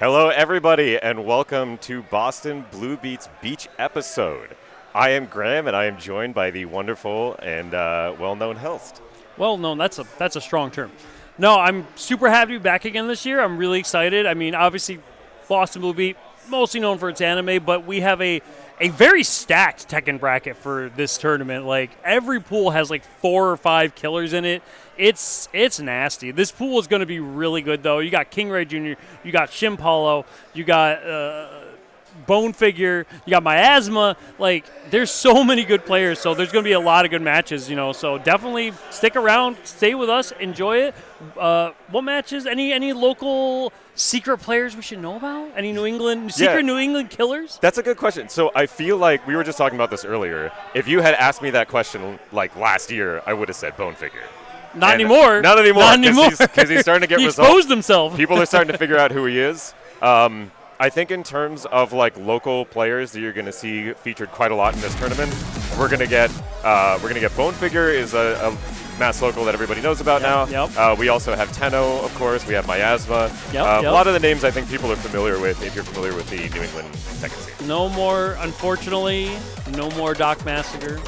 Hello, everybody, and welcome to Boston Blue Beats Beach episode. I am Graham, and I am joined by the wonderful and well-known Helst. Well-known, that's a strong term. No, I'm super happy to be back again this year. I'm really excited. I mean, obviously, Boston Blue Beat, mostly known for its anime, but we have a very stacked Tekken bracket for this tournament. Like, every pool has like 4 or 5 killers in it. It's nasty. This pool is going to be really good, though. You got KingReyJr, you got Shin Paulo, you got Bone Figure, you got Mayasma. Like, there's so many good players, so there's going to be a lot of good matches, you know. So definitely stick around, stay with us, enjoy it. What matches? Any local secret players we should know about? Any New England New England killers? That's a good question. So I feel like we were just talking about this earlier. If you had asked me that question like last year, I would have said Bone Figure. Not anymore. Not anymore. Because he's starting to get he results. Exposed himself. People are starting to figure out who he is. I think in terms of like local players that you're going to see featured quite a lot in this tournament, we're going to get Bone Figure is a mass local that everybody knows about now. Yep. We also have Tenno, of course. We have Mayasma. Yep. A lot of the names I think people are familiar with if you're familiar with the New England Tekken scene. No more, unfortunately, no more Doc Massacre.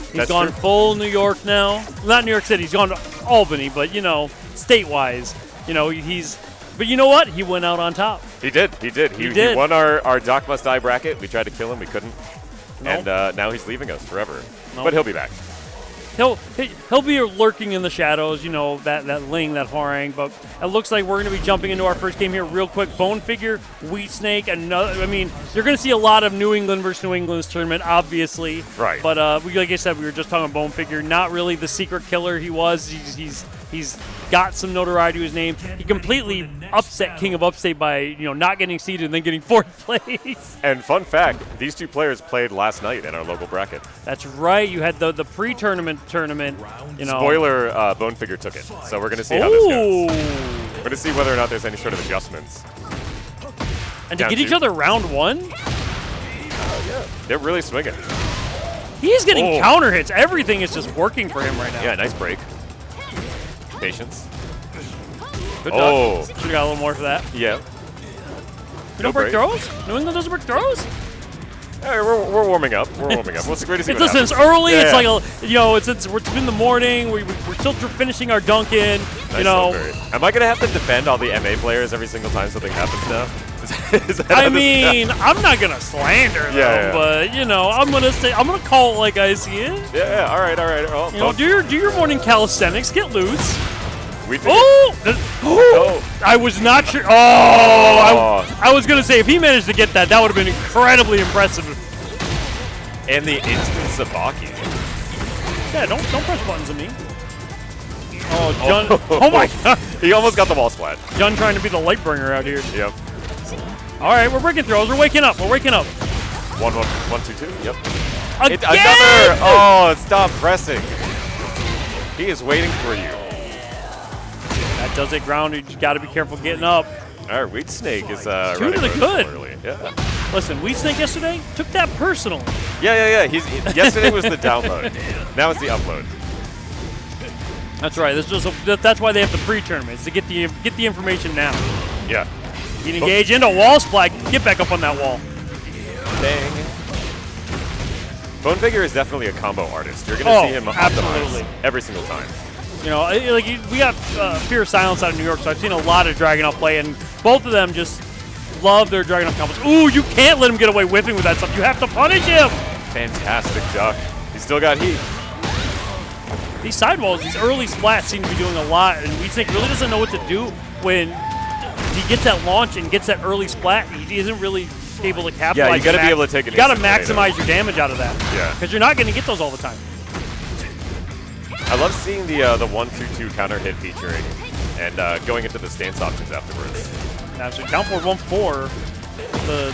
He's That's gone true. full New York now. Not New York City. He's gone to Albany, but, you know, state-wise, you know, but you know what? He went out on top. He did. He won our Doc Must Die bracket. We tried to kill him. We couldn't. Nope. And now he's leaving us forever. Nope. But he'll be back. He'll be lurking in the shadows, you know, that Ling, that Horang. But it looks like we're going to be jumping into our first game here real quick. Bone Figure, weedsnake, I mean, you're going to see a lot of New England versus New England's tournament, obviously. Right. But like I said, we were just talking about Bone Figure. Not really the secret killer he was. He's got some notoriety to his name. He completely upset King of Upstate by, you know, not getting seeded and then getting 4th place. And fun fact, these two players played last night in our local bracket. That's right. You had the pre-tournament, you know. Spoiler, Bone Figure took it. So we're going to see how this goes. We're going to see whether or not there's any sort of adjustments. And to get each other round 1? Yeah. They're really swinging. He's getting counter hits. Everything is just working for him right now. Yeah, nice break. Patience. Good duck. Should have got a little more for that. Yeah. We don't break throws? New England doesn't break throws? Hey, we're warming up. We're warming up. What's the greatest thing? Listen, it's early. Yeah, it's like, you know, it's in the morning. We're still finishing our Dunkin'. Nice, you know. Am I going to have to defend all the MA players every single time something happens now? I mean, I'm not going to slander them, but, you know, I'm going to call it like I see it. Yeah, all right. Well, you know, do your morning calisthenics. Get loose. Oh! I was not sure. I was going to say, if he managed to get that, that would have been incredibly impressive. And the instant Sabaki. Yeah, don't press buttons on me. Oh, Jun. Oh, my God. He almost got the wall splat. Jun trying to be the light bringer out here. Yep. All right, we're breaking throws. We're waking up. 1, 1, 2, 2. Yep. Again! Another. Oh, stop pressing. He is waiting for you. That does it, ground. You just got to be careful getting up. All right, weedsnake is 2 running to the good. Early. Yeah. Listen, weedsnake yesterday took that personal. Yeah. Yesterday was the download. Now it's the upload. That's right. That's why they have the pre-tournaments, to get the information now. Yeah. You engage into wall splat. Get back up on that wall. Dang. Bone Figure is definitely a combo artist. You're going to see him optimize every single time. You know, like we got Fear of Silence out of New York, so I've seen a lot of Dragunov play, and both of them just love their Dragunov combos. Ooh, you can't let him get away whiffing with that stuff. You have to punish him. Fantastic duck. He's still got heat. These sidewalls, these early splats seem to be doing a lot, and weedsnake really doesn't know what to do when he gets that launch and gets that early splat. He isn't really able to capitalize. Yeah, you got to be able to take it. You got to maximize your damage out of that. Yeah. Because you're not going to get those all the time. I love seeing the 1-2-2 counter hit featuring and going into the stance options afterwards. Now, so down 4-1-4,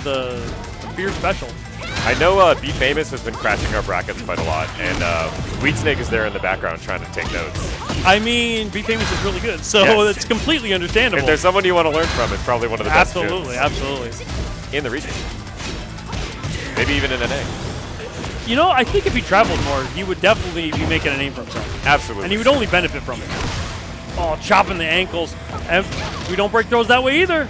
the Fear special. I know Befamous has been crashing our brackets quite a lot, and weedsnake is there in the background trying to take notes. I mean, Befamous is really good, so it's completely understandable. If there's someone you want to learn from, it's probably one of the best. Absolutely. In the region. Maybe even in NA. You know, I think if he traveled more, he would definitely be making a name for himself. Absolutely. And he would only benefit from it. Oh, chopping the ankles. And we don't break throws that way either.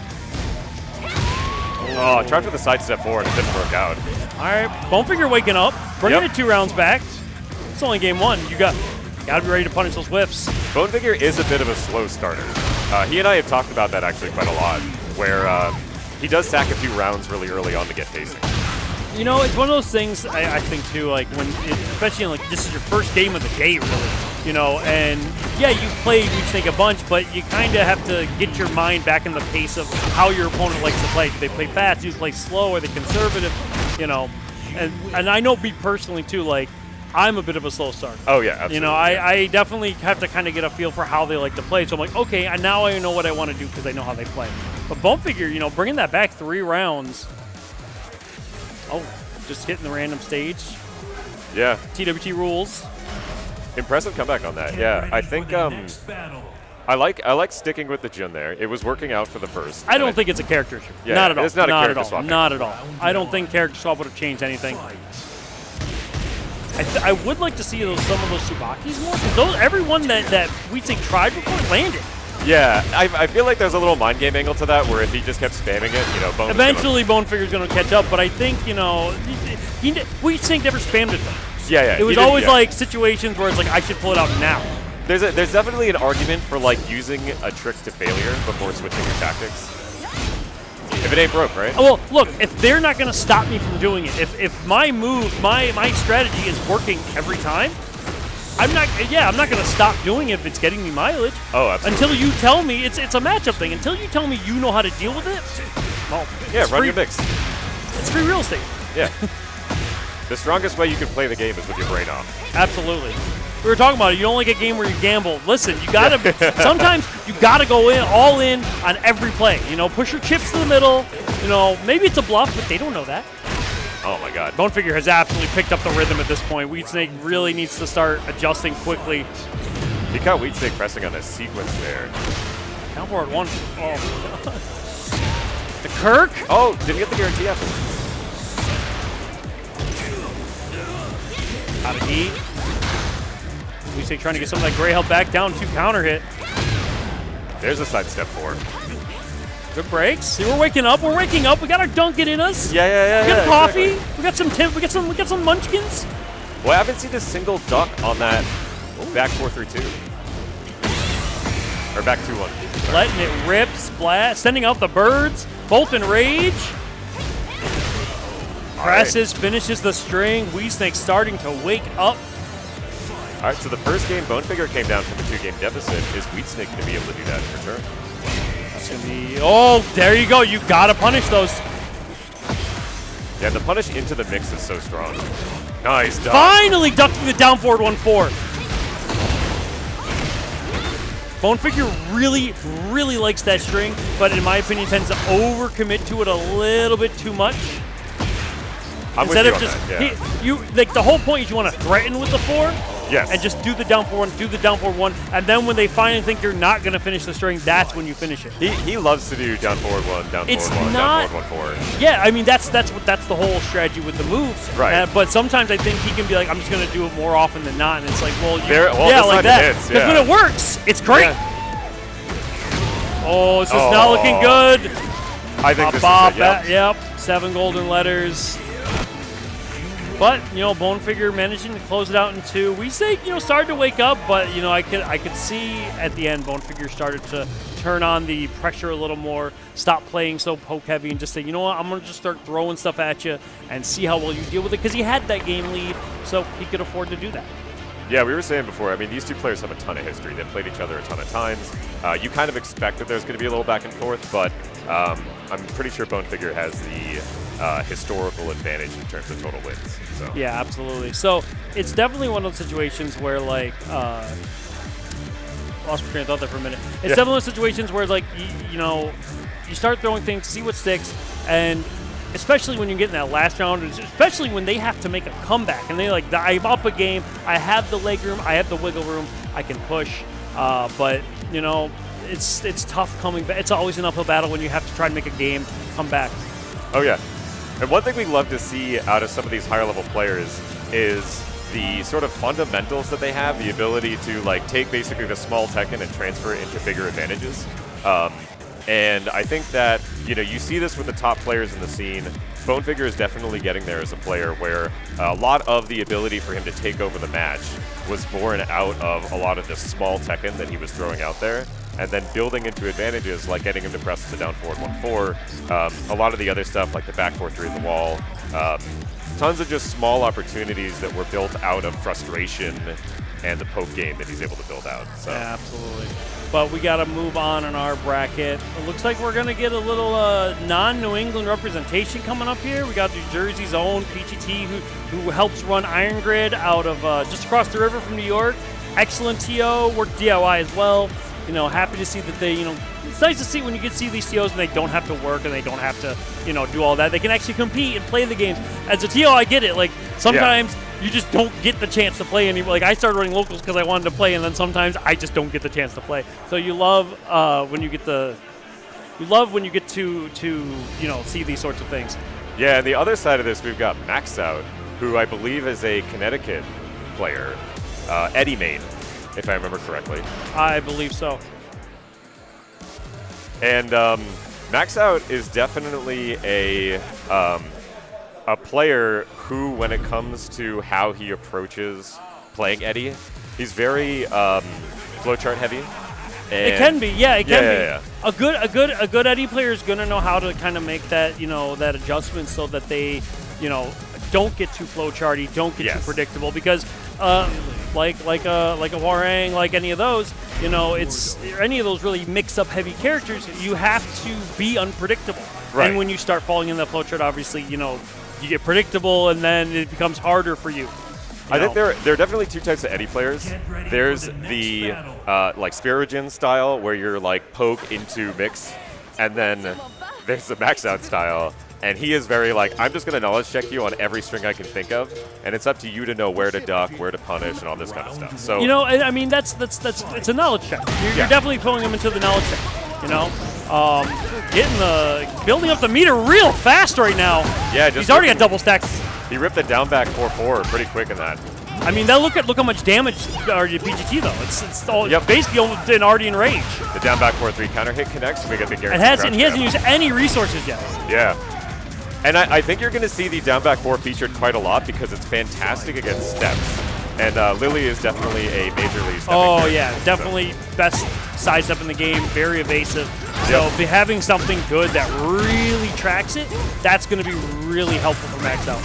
Oh, tried for the side step forward. It didn't work out. All right, Bonefigure waking up, bringing it 2 rounds back. It's only game 1. You got to be ready to punish those whiffs. Bonefigure is a bit of a slow starter. He and I have talked about that actually quite a lot, where he does sack a few rounds really early on to get pacing. You know, it's one of those things I think too, like especially in like this is your first game of the day, really. You know, and yeah, you play weedsnake a bunch, but you kind of have to get your mind back in the pace of how your opponent likes to play. Do they play fast? Do they play slow? Are they conservative? You know, and I know me personally too, like I'm a bit of a slow starter. Oh yeah, absolutely. You know, I definitely have to kind of get a feel for how they like to play. So I'm like, okay, and now I know what I want to do because I know how they play. But Bonefigure, you know, bringing that back 3 rounds. Oh, just hitting the random stage. Yeah. TWT rules. Impressive comeback on that. Yeah, I think I like sticking with the Jin there. It was working out for the first. I don't think it's a character issue. Yeah, not at all. It's not a character at all. swap. Not at all. I don't think character swap would have changed anything. I would like to see some of those Tsubakis more. Because everyone that weedsnake tried before landed. Yeah, I feel like there's a little mind game angle to that, where if he just kept spamming it, you know, eventually Bonefigure's going to catch up. But I think, you know, weedsnake never spammed it though. Yeah. It was always like situations where it's like I should pull it out now. There's definitely an argument for like using a trick to failure before switching your tactics. If it ain't broke, right? Well, look, if they're not going to stop me from doing it, if my move, my strategy is working every time, I'm not going to stop doing it if it's getting me mileage. Oh, absolutely. Until you tell me it's a matchup thing. Until you tell me you know how to deal with it. Well, yeah, run your mix. It's free real estate. Yeah. The strongest way you can play the game is with your brain off. Absolutely. We were talking about it. You don't like a game where you gamble. Listen, you gotta. Sometimes you gotta go all in on every play. You know, push your chips to the middle. You know, maybe it's a bluff, but they don't know that. Oh my God. Bonefigure has absolutely picked up the rhythm at this point. weedsnake really needs to start adjusting quickly. He caught weedsnake pressing on a sequence there. Down forward 1. Oh. The Kirk. Oh, didn't get the guarantee afterwards. Out of heat. weedsnake trying to get some of that gray health back down to counter hit. There's a side step forward. Good breaks. See, we're waking up. We're waking up. We got our Dunkin' in us. Yeah. We got coffee. Exactly. We got some munchkins. Well, I haven't seen a single duck on that back 4-3-2. Or back 2-1. Letting it rip, splat, sending out the birds. Bolt and rage. Presses, finishes the string. weedsnake starting to wake up. All right, so the first game, Bonefigure came down from a 2-game deficit. Is weedsnake going to be able to do that in return? That's going to be, oh, there you go. You got to punish those. Yeah, the punish into the mix is so strong. Nice duck. Finally ducking the down forward 1-4. Bonefigure really likes that string, but in my opinion tends to overcommit to it a little bit too much. Instead of just, like the whole point is you want to threaten with the 4. Yes. And just do the down forward 1, and then when they finally think you're not going to finish the string, that's when you finish it. He loves to do down forward 1, down forward 1, down forward 1-4. Yeah, I mean that's the whole strategy with the moves. Right. But sometimes I think he can be like, I'm just going to do it more often than not, and it's like, well, like that. Because when it works, it's great. Yeah. Oh, this is not looking good. I think this is it, yep. 7 golden letters. But, you know, Bonefigure managing to close it out in 2. weedsnake, you know, started to wake up, but, you know, I could see at the end Bonefigure started to turn on the pressure a little more, stop playing so poke heavy, and just say, you know what, I'm going to just start throwing stuff at you and see how well you deal with it, because he had that game lead, so he could afford to do that. Yeah, we were saying before, I mean, these two players have a ton of history. They've played each other a ton of times. You kind of expect that there's going to be a little back and forth, but I'm pretty sure Bonefigure has the historical advantage in terms of total wins. So. Yeah, absolutely. So it's definitely one of those situations where, like, lost my train of thought there for a minute. It's definitely one of those situations where, like, you know, you start throwing things, see what sticks, and especially when you get in that last round, especially when they have to make a comeback, and they like, I'm up a game, I have the leg room, I have the wiggle room, I can push, but, you know, it's tough coming back. It's always an uphill battle when you have to try to make a game come back. Oh, yeah. And one thing we love to see out of some of these higher level players is the sort of fundamentals that they have, the ability to like take basically the small Tekken and transfer it into bigger advantages. And I think that, you see this with the top players in the scene. Bonefigure is definitely getting there as a player where a lot of the ability for him to take over the match was born out of a lot of this small Tekken that he was throwing out there, and then building into advantages like getting him to press the down forward 1-4, a lot of the other stuff like the back 4-3 at the wall, tons of just small opportunities that were built out of frustration and the poke game that he's able to build out. So. Yeah, absolutely. But we got to move on in our bracket. It looks like we're going to get a little non-New England representation coming up here. We got New Jersey's own PeachyTea, who helps run Iron Grid out of just across the river from New York. Excellent TO, work DIY as well. Happy to see that they, it's nice to see when you get to see these TOs and they don't have to work and they don't have to, do all that. They can actually compete and play the games. As a TO, I get it. Like, sometimes you just don't get the chance to play anymore. Like, I started running locals because I wanted to play, and then sometimes I just don't get the chance to play. So you love when you get to see these sorts of things. Yeah, and the other side of this, we've got Maxout, who I believe is a Connecticut player, Eddie main, if I remember correctly. I believe so. And Maxout is definitely a player who, when it comes to how he approaches playing Eddie, he's very flowchart heavy. It can be, yeah, it can be. Yeah. A good Eddie player is going to know how to kind of make that, that adjustment so that they, don't get too flowcharty, don't get too predictable, because like a Warang, like any of those, it's any of those really mix-up heavy characters, you have to be unpredictable. Right. And when you start falling in the flowchart, obviously, you get predictable, and then it becomes harder for you. I think there are definitely two types of Eddie players. There's the like Spirogen style, where you're like poke into mix, and then there's the Maxout style. And he is very like, I'm just going to knowledge check you on every string I can think of, and it's up to you to know where to duck, where to punish, and all this kind of stuff. So I mean, that's it's a knowledge check. You're definitely throwing him into the knowledge check. Building up the meter real fast right now. Yeah, he's already got double stacks. He ripped the down back 4-4 pretty quick in that. I mean, look how much damage already to PeachyTea though. It's all basically already in range. The down back 4-3 counter hit connects, and we get the guarantee. And he hasn't used any resources yet. Yeah. And I think you're going to see the down back 4 featured quite a lot because it's fantastic against steps. And Lily is definitely a majorly stepping character, definitely best side step in the game, very evasive. So having something good that really tracks it, that's going to be really helpful for Maxout.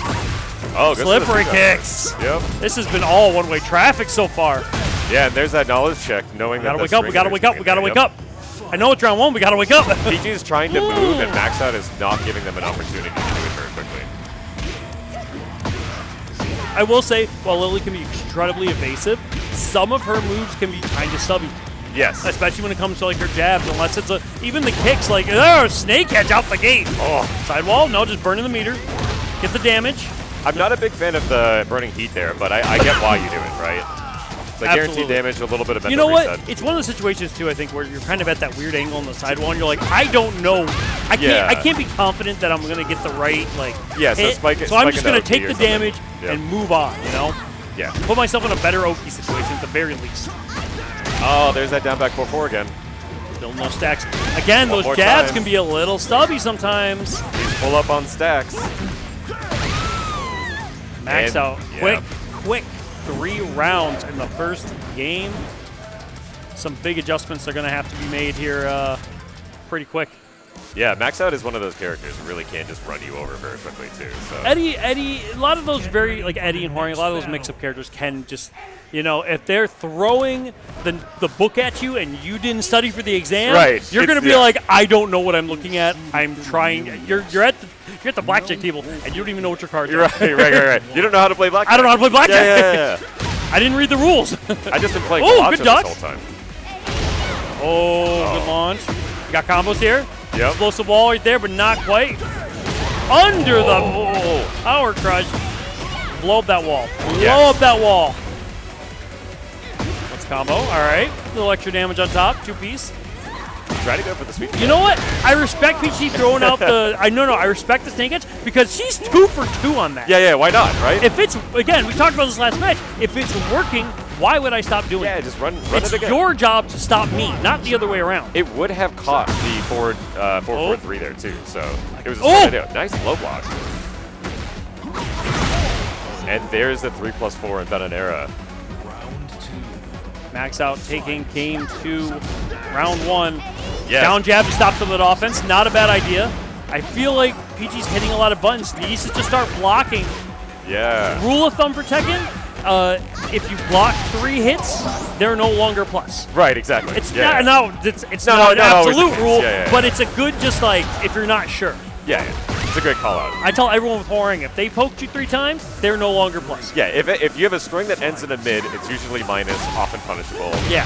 Oh, good. Slippery kicks. Yep. This has been all one-way traffic so far. Yeah, and there's that knowledge check, knowing that we gotta wake up. I know it's round one, we gotta wake up. PG is trying to move, and Maxout is not giving them an opportunity to do it very quickly. I will say, while Lily can be incredibly evasive, some of her moves can be kind of subby. Yes. Especially when it comes to like her jabs, unless it's even the kicks, like, snake edge out the gate. Oh. Sidewall, no, just burning the meter. Get the damage. I'm not a big fan of the burning heat there, but I get why you do it, right? The guaranteed damage, a little bit of mental reset. What? It's one of the situations, too, I think, where you're kind of at that weird angle on the sidewall, and you're like, I don't know. I can't be confident that I'm going to get the right, hit. So I'm just going to take the damage and move on, Yeah. Put myself in a better Oki situation at the very least. Oh, there's that down back 4-4 again. Still no stacks. Again, those jabs can be a little stubby sometimes. He's full up on stacks. Maxout. Quick 3 rounds in the first game. Some big adjustments are going to have to be made here pretty quick. Yeah, Maxout is one of those characters who really can just run you over very quickly, too. So. Eddie, a lot of those Eddie and Horing, a lot of those mix-up characters can just, if they're throwing the book at you and you didn't study for the exam, you're going to be like, I don't know what I'm looking at. I'm trying. You're at the blackjack table and you don't even know what your cards are. Right. You don't know how to play blackjack. I don't know how to play blackjack. Yeah. I didn't read the rules. I just been playing Clamshakes good dodge. this whole time. Good launch. You got combos here. Yep. Explosive wall right there, but not quite. Under the power crush. Blow up that wall. Blow up that wall. Let's combo. All right. A little extra damage on top. 2-piece. Try to go for the sweet. You know what? I respect Peachy throwing out the. I respect the snake edge because she's 2 for 2 on that. Yeah. Why not? Right? If it's again, we talked about this last match. If it's working, Why would I stop doing it? Yeah, just run It's it again. your job to stop me, not the other way around. It would have caught the forward 4-4-3 there too, so it was a smart idea. Nice low block. And there's the 3+4 in Benanera. Maxout taking game 2, round 1. Yes. Down jab to stop some of that offense. Not a bad idea. I feel like PG's hitting a lot of buttons. He needs to just start blocking. Yeah. Rule of thumb for Tekken, if you block 3 hits, they're no longer plus. Right, exactly. It's yeah, not an absolute rule, yeah. but it's a good just like if you're not sure. Yeah, it's a great call out. I tell everyone with Horang, if they poked you 3 times, they're no longer plus. Yeah, if you have a string that ends in a mid, it's usually minus, often punishable. Yeah.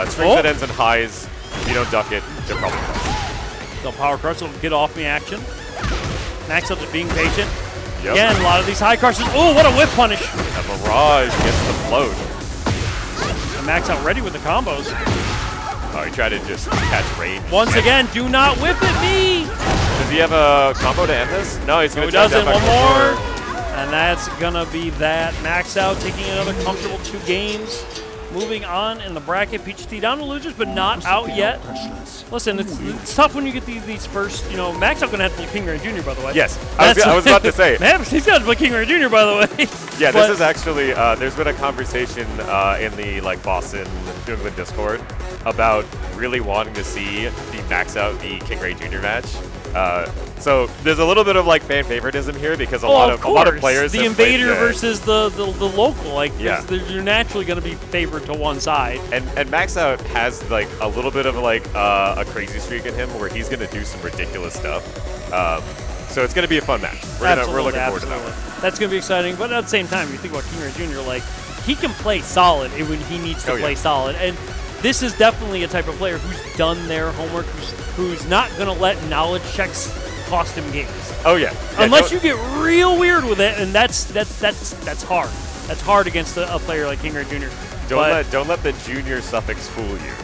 Strings that ends in highs, if you don't duck it, they're probably plus. The power crush will get off me action. Maxout just being patient. Yep. Again, a lot of these high crushes. Oh, what a whip punish. A Mirage gets the float. And Maxout ready with the combos. Oh, he tried to just catch range. Once again, do not whip at me. Does he have a combo to end this? No, he's going to doesn't. down One by more. And that's going to be that. Maxout taking another comfortable 2 games. Moving on in the bracket. PeachyTea down to losers, but not out yet. Listen, it's tough when you get these first, Maxout going to have to play KingReyJr, by the way. Yes, I was about to say. Man, he's got to play KingReyJr, by the way. Yeah, this is actually, there's been a conversation in the Boston, New England Discord about really wanting to see the Maxout v KingReyJr match. So there's a little bit of fan favoritism here because a lot of players. The invader versus the local, yeah. You're naturally going to be favored to one side. And Maxout has a little bit of a crazy streak in him where he's going to do some ridiculous stuff. So it's going to be a fun match. We're looking forward to that one. That's going to be exciting. But at the same time, you think about KingReyJr, he can play solid when he needs to play solid. And this is definitely a type of player who's done their homework, who's not going to let knowledge checks cost him games. Oh yeah. Unless you get real weird with it, and that's hard. That's hard against a player like KingReyJr. Don't let the junior suffix fool you.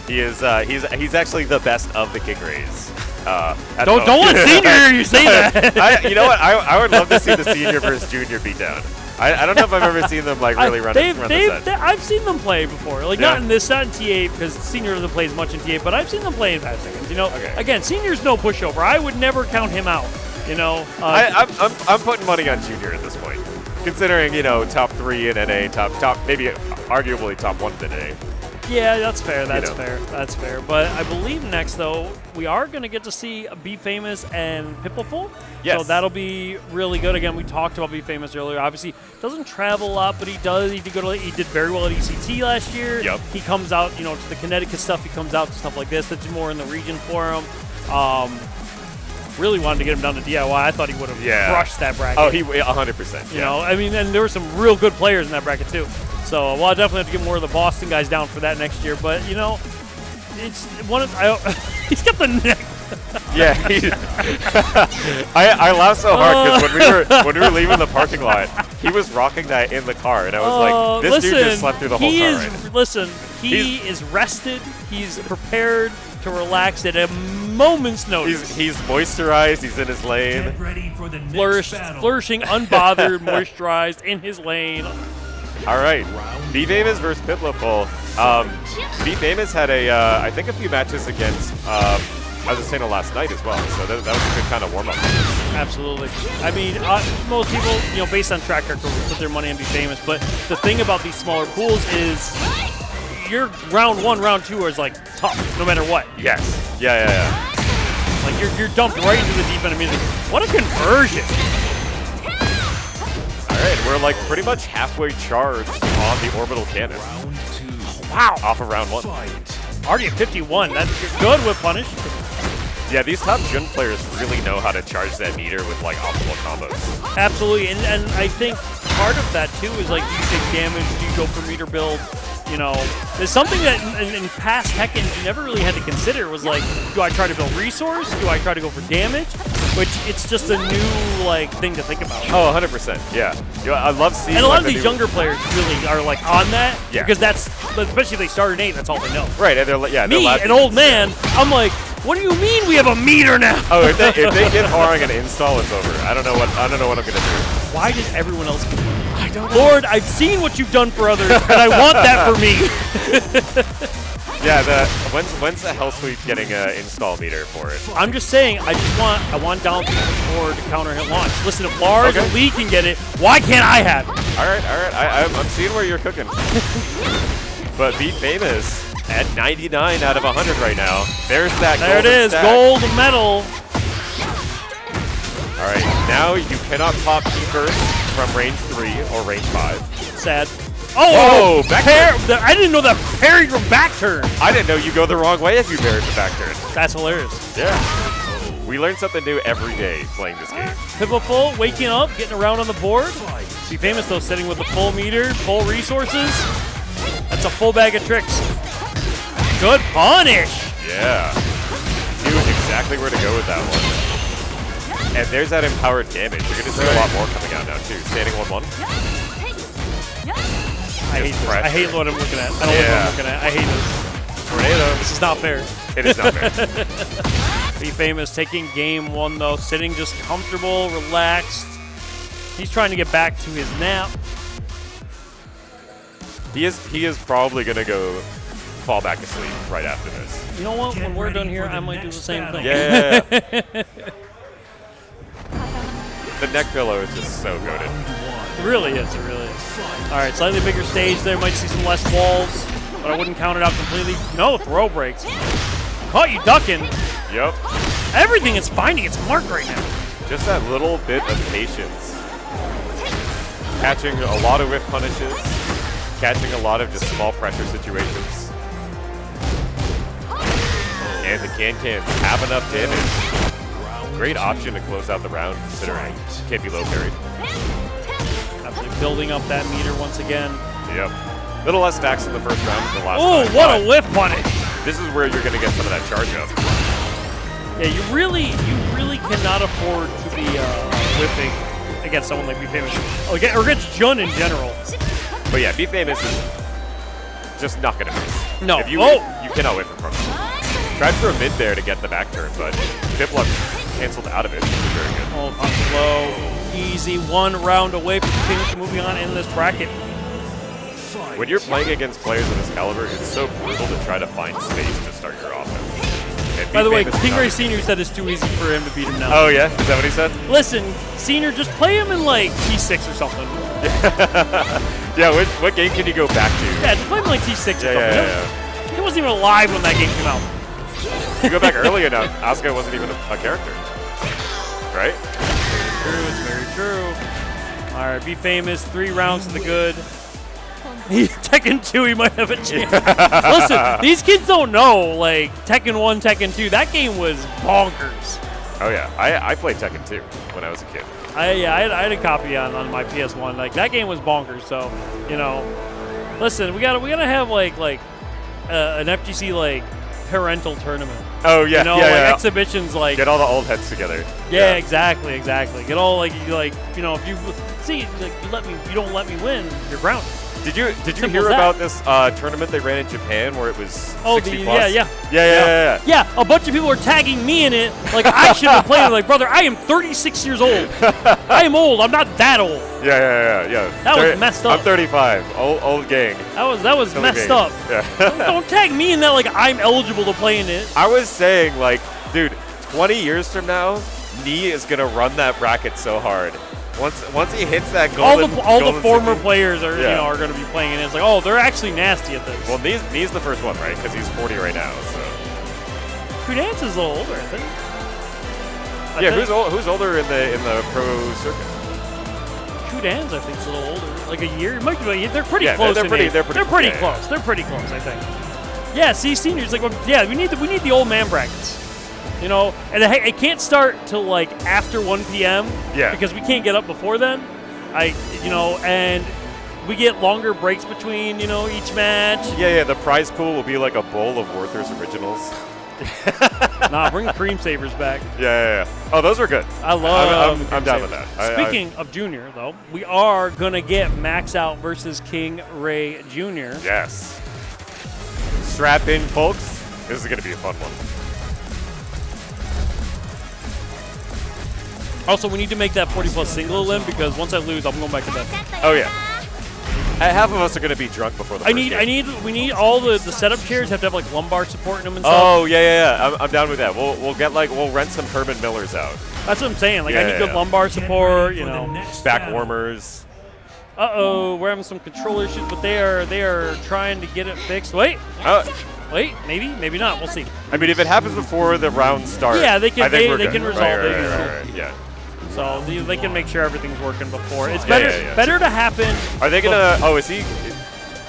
He is he's actually the best of the KingReys. Don't let senior hear you say that. You know what? I would love to see the senior versus junior beatdown. I don't know if I've ever seen them really run the set. I've seen them play before. Not in TA because senior doesn't play as much in TA, but I've seen them play in 5 seconds. Again, senior's no pushover. I would never count him out. I'm putting money on junior at this point, considering top 3 in NA, top maybe arguably top 1 in NA. Yeah, that's fair. That's fair. But I believe next, though, we are going to get to see Befamous and Piplupful. Yes. So that'll be really good. Again, we talked about Befamous earlier. Obviously, doesn't travel a lot, but he does. He did very well at ECT last year. Yep. He comes out, to the Connecticut stuff. He comes out to stuff like this. That's more in the region for him. Really wanted to get him down to DIY. I thought he would have crushed that bracket. Oh, he 100%. And there were some real good players in that bracket too. So, I definitely have to get more of the Boston guys down for that next year. But it's one of he's got the neck. Yeah, I laughed so hard because when we were leaving the parking lot, he was rocking that in the car, and I was like, "This dude just slept through the whole car." He is rested. He's prepared to relax at a moment's notice. He's moisturized. He's in his lane. Get ready for the next battle. Flourishing, unbothered, moisturized, in his lane. All right, Befamous versus Piplupful. Befamous had I think a few matches against Mayasma last night as well, so that was a good kind of warm-up. Absolutely. I mean, most people, based on track record, will put their money on Befamous, but the thing about these smaller pools is your round 1, round 2 is tough, no matter what. Yes. Yeah. You're dumped right into the deep end of music. What a conversion! All right, we're pretty much halfway charged on the orbital cannon. Round 2. Wow. Off of round 1. Fight. Already at 51. That's good with punish. Yeah, these top Jun players really know how to charge that meter with optimal combos. Absolutely, and I think part of that too is do you take damage? Do you go for meter build? There's something that in past Tekken you never really had to consider was do I try to build resource? Do I try to go for damage? Which it's just a new thing to think about. Oh, 100%. Yeah. I love seeing. And a lot of these younger players really are on that. Yeah. Because especially if they start in 8, that's all they know. Right, and they're Me, an old man, I'm like, what do you mean we have a meter now? Oh, if they get Horang an install, it's over. I don't know what I'm gonna do. Why does everyone else get I don't know. Lord, I've seen what you've done for others, and I want that for me. Yeah, when's the Hell Sweep getting an install meter for it? I'm just saying, I want Donald to forward to counter hit launch. Listen, if Lars and Lee can get it, why can't I have it? All right. I'm seeing where you're cooking. But Befamous at 99 out of 100 right now. There's that. There it is, stack. gold medal. All right, now you cannot pop Keepers from range 3 or range 5. Sad. Oh, back turn. I didn't know that parried from back turn. I didn't know you go the wrong way if you parried the back turn. That's hilarious. Yeah. We learn something new every day playing this game. Piplupful waking up, getting around on the board. Befamous though, sitting with the full meter, full resources. That's a full bag of tricks. Good punish. Yeah. Knew exactly where to go with that one. And there's that empowered damage. You're going to see a lot more coming out now too. Standing 1-1. I hate what I'm looking at. I don't know what I'm looking at. I hate this. Tornado. This is not fair. It is not fair. Befamous taking game 1 though, sitting just comfortable, relaxed. He's trying to get back to his nap. He is probably going to go fall back asleep right after this. You know what? When we're done here, I might do the same thing. Yeah. The neck pillow is just so goated. It really is. It really is. All right, slightly bigger stage there. Might see some less walls, but I wouldn't count it out completely. No throw breaks. Caught you ducking. Yep. Everything is finding its mark right now. Just that little bit of patience. Catching a lot of whiff punishes. Catching a lot of just small pressure situations. And the can-cans have enough damage. Great option to close out the round, considering can't be low parried. Absolutely building up that meter once again. Yep. Little less stacks in the first round than the last Oh, time, what but a whiff punish! this is where you're going to get some of that charge up. Yeah, you really cannot afford to be whiffing against someone like Befamous, or against Jun in general. But yeah, Befamous is just not going to miss. No. If you cannot whiff in front of him. Tried for a mid there to get the back turn, but Piplupful canceled out of it. Very good. Oh, slow, easy, 1 round away from King moving on in this bracket. When you're playing against players of this caliber, it's so brutal to try to find space to start your offense. And By the way, Befamous is KingReyJr said it's too easy for him to beat him now. Oh yeah? Is that what he said? Listen, Senior, just play him in like T6 or something. Yeah, what game can you go back to? Yeah, just play him in like T6 or something. Yeah. He wasn't even alive when that game came out. You go back early enough, Asuka wasn't even a character. Right? True, it's very true. All right, Befamous, 3 rounds to the good. Tekken 2, he might have a chance. Listen, these kids don't know, like, Tekken 1, Tekken 2, that game was bonkers. Oh yeah, I played Tekken 2 when I was a kid. I had a copy on my PS1. Like, that game was bonkers, so, you know. Listen, we gotta have, like an FGC, like, parental tournament. Oh yeah, you know, yeah. exhibitions, like Get all the old heads together. Yeah, exactly. Get all like you know, if you see, like, you don't let me win, you're grounded. Did you Simple hear as that. about this tournament they ran in Japan where it was 60 plus? Yeah, a bunch of people were tagging me in it, like I should have played. Like, brother, I am 36 years old. I am old. I'm not that old. Yeah. That was messed up. I'm 35. Old gang. That was messed up. Yeah. Don't tag me in that like I'm eligible to play in it. I was saying, like, dude, 20 years from now, Nee is gonna run that bracket so hard. Once he hits that golden, all the former city, players are are going to be playing it. It's like, oh, they're actually nasty at this. Well, Nee's the first one, right? Because he's 40 right now. So. Kudance is a little older, I think. Who's older in the pro circuit? Kudance, I think, is a little older, like a year. It might be. They're pretty close. They're pretty close. Yeah. They're pretty close, I think. Yeah, see, seniors like, well, yeah, we need the old man brackets. You know, and it can't start till like after 1 p.m. Yeah. Because we can't get up before then. And we get longer breaks between, each match. Yeah. The prize pool will be like a bowl of Werther's Originals. Nah, bring the cream savers back. Yeah. Oh, those are good. I love. I'm down with that. Speaking of Junior, though, we are gonna get Maxout versus KingReyJr. Yes. Strap in, folks. This is gonna be a fun one. Also, we need to make that 40+ single limb because once I lose, I'm going back to bed. Oh yeah. Half of us are gonna be drunk before the first game. We need all the setup chairs have to have like lumbar support in them and stuff. Oh yeah. I'm down with that. We'll rent some Herman Millers out. That's what I'm saying. Like I need good lumbar support. You know, back warmers. We're having some control issues, but they are trying to get it fixed. Wait, maybe not. We'll see. I mean, if it happens before the round starts, yeah, they can. I think They can resolve it. Right, yeah. So they can make sure everything's working before. It's better to happen. Are they gonna? Oh, is he?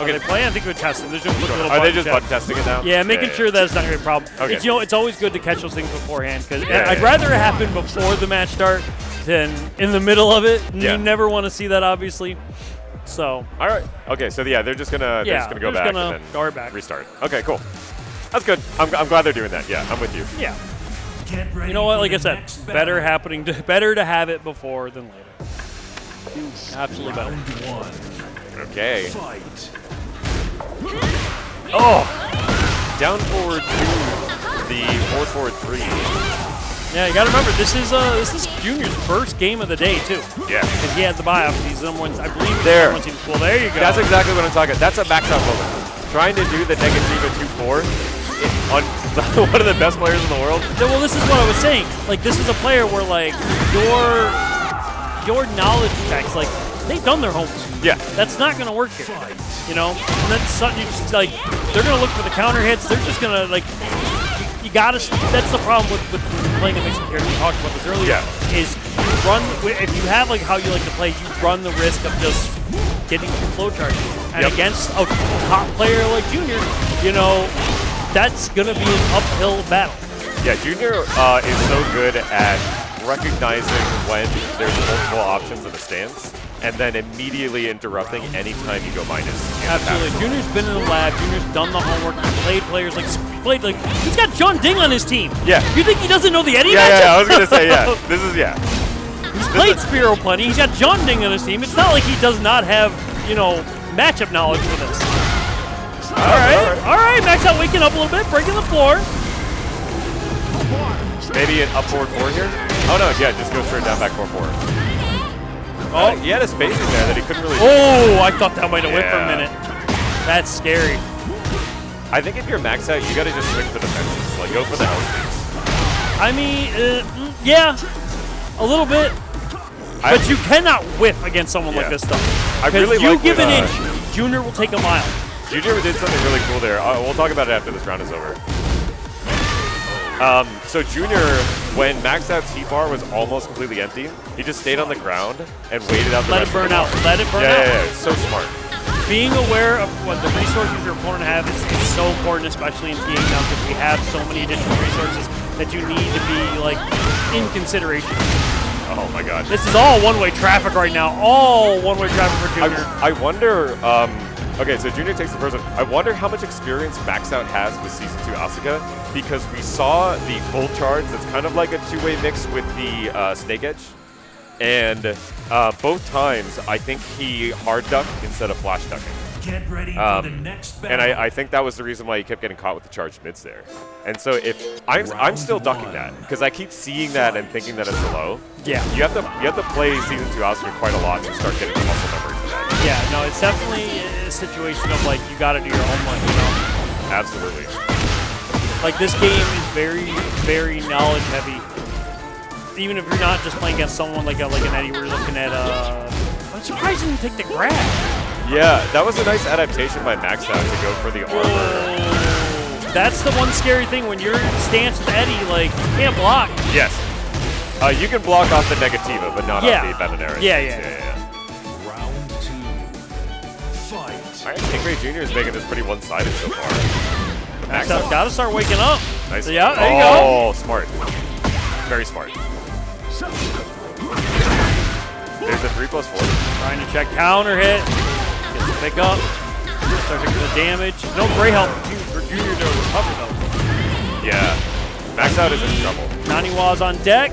Okay, they play. I think we're testing. They're just Are they just button testing it now? Yeah, making sure that it's not gonna be a problem. Okay. It's, it's always good to catch those things beforehand because I'd rather it happen before the match start than in the middle of it. Yeah. You never want to see that, obviously. So. All right. Okay. So they're just gonna go back and then go back. Restart. Okay. Cool. That's good. I'm glad they're doing that. Yeah, I'm with you. Yeah. You know what? Like I said, better to have it before than later. Absolutely better. Okay. Oh, down forward 2, the 4-4-3. Yeah, you got to remember this is Junior's first game of the day too. Yeah. Because he had the buy off these number ones. I believe there. Well, there you go. That's exactly what I'm talking about. That's a Maxout moment. Trying to do the Negativa 2-4 on one of the best players in the world. Well, this is what I was saying. Like, this is a player where, like, your knowledge checks, like, they've done their homework. Yeah. That's not going to work here, you know? And then suddenly, just, like, they're going to look for the counter hits. They're just going to, like, you got to, that's the problem with playing a mixed character. We talked about this earlier. Yeah. Is if you have, like, how you like to play, you run the risk of just getting too flow charged. And against a top player like Junior, you know, that's going to be an uphill battle. Yeah, Junior is so good at recognizing when there's multiple options in the stance and then immediately interrupting anytime you go minus. Absolutely. Junior's been in the lab. Junior's done the homework. He's played players like he's got John Ding on his team. Yeah. You think he doesn't know the Eddie matchup? Yeah, I was going to say, This is, He's played Spiro plenty. He's got John Ding on his team. It's not like he does not have, you know, matchup knowledge for this. All right, Maxout waking up a little bit, breaking the floor. Maybe an up forward 4 here? Oh no, just go straight down back 4-4. Oh, he had a spacing there that he couldn't really do. I thought that might have whipped for a minute. That's scary. I think if you're Maxout, you gotta just swing for the fences. Like, go for the health. I mean, yeah, a little bit. But you cannot whiff against someone like this stuff. I really you like give an inch, Junior will take a mile. Junior did something really cool there. We'll talk about it after this round is over. So Junior, when Maxout's heat bar was almost completely empty, he just stayed on the ground and waited out the Let it burn out. Let it burn out. Yeah, it's so smart. Being aware of what the resources your opponent has is so important, especially in TA now, because we have so many additional resources that you need to be, like, in consideration. Oh my god. This is all one-way traffic right now. All one-way traffic for Junior. I wonder, okay, so Junior takes the first one. I wonder how much experience Maxout has with Season 2 Asuka, because we saw the full charge that's kind of like a two-way mix with the Snake Edge. And both times, I think he hard ducked instead of flash ducking. Get ready for the next battle. And I think that was the reason why he kept getting caught with the charged mids there. And so if I'm still ducking that because I keep seeing that and thinking that it's low. Yeah. You have to play Season 2 Asuka quite a lot to start getting the muscle memory for that. Yeah, no, it's definitely a situation of like you got to do your homework, you know. Absolutely. Like this game is very, very knowledge heavy. Even if you're not just playing against someone like an Eddie, we're looking at. I'm surprised you didn't take the grab. Yeah, that was a nice adaptation by Maxout to go for the armor. That's the one scary thing when you're stance with Eddie, like, you can't block. Yes. You can block off the Negativa, but not off the Benedera. Yeah. Round 2. Fight. All right, KingReyJr is making this pretty one-sided so far. Maxout got to start waking up. Nice. So yeah, there you go. Oh, smart. Very smart. There's a 3+4. Trying to check counter hit. Gets the pick up. Start taking the damage. No gray health for Junior to recover though. Yeah. Maxout is in trouble. Naniwa's on deck.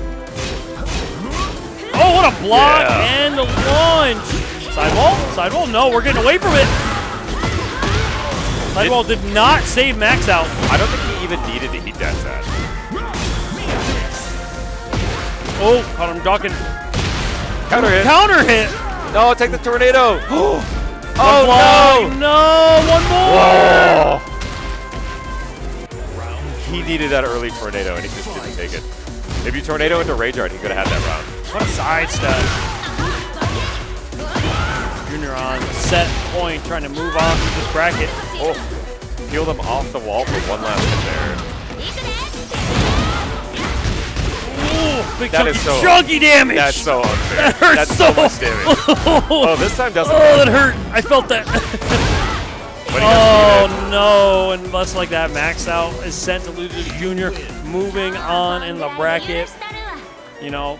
Oh, what a block and a launch. Sidewall? Sidewall? No, we're getting away from it. Sidewall did not save Maxout. I don't think he even needed to eat that set. Oh, caught him ducking. Counter hit. Counter hit. No, take the tornado. Oh, One more. Whoa. He needed that early tornado, and he just didn't take it. If you tornado into ReyJr, he could have had that round. What a sidestep. Junior on set point, trying to move on through this bracket. Oh, peeled him off the wall for one last hit there. Ooh, big That is so chunky damage. That's so unfair. That hurts That's so so much damage. Oh, this time doesn't. Oh, that hurt. I felt that. But he Oh doesn't no, and less like that, Maxout is sent to lose Junior. Moving on in the bracket. You know,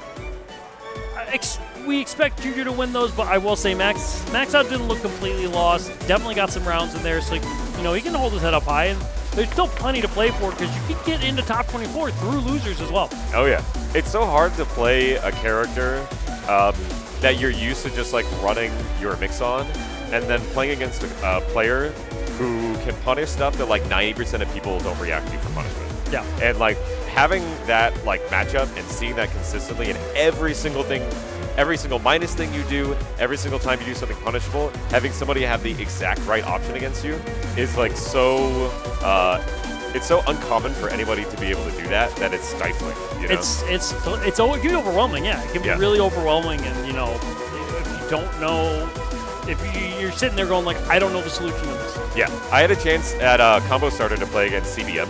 we expect Junior to win those, but I will say Maxout didn't look completely lost. Definitely got some rounds in there, so you know he can hold his head up high, and there's still plenty to play for because you can get into top 24 through losers as well. Oh yeah, it's so hard to play a character that you're used to just like running your mix on, and then playing against a player who can punish stuff that like 90% of people don't react to for punishment. Yeah. And like having that like matchup and seeing that consistently in every single thing, every single minus thing you do, every single time you do something punishable, having somebody have the exact right option against you is like so it's so uncommon for anybody to be able to do that it's stifling. You know? It can be overwhelming. Yeah, it can be really overwhelming, and you know if you don't know. If you're sitting there going like, I don't know the solution to this. Yeah, I had a chance at Combo Starter to play against CBM,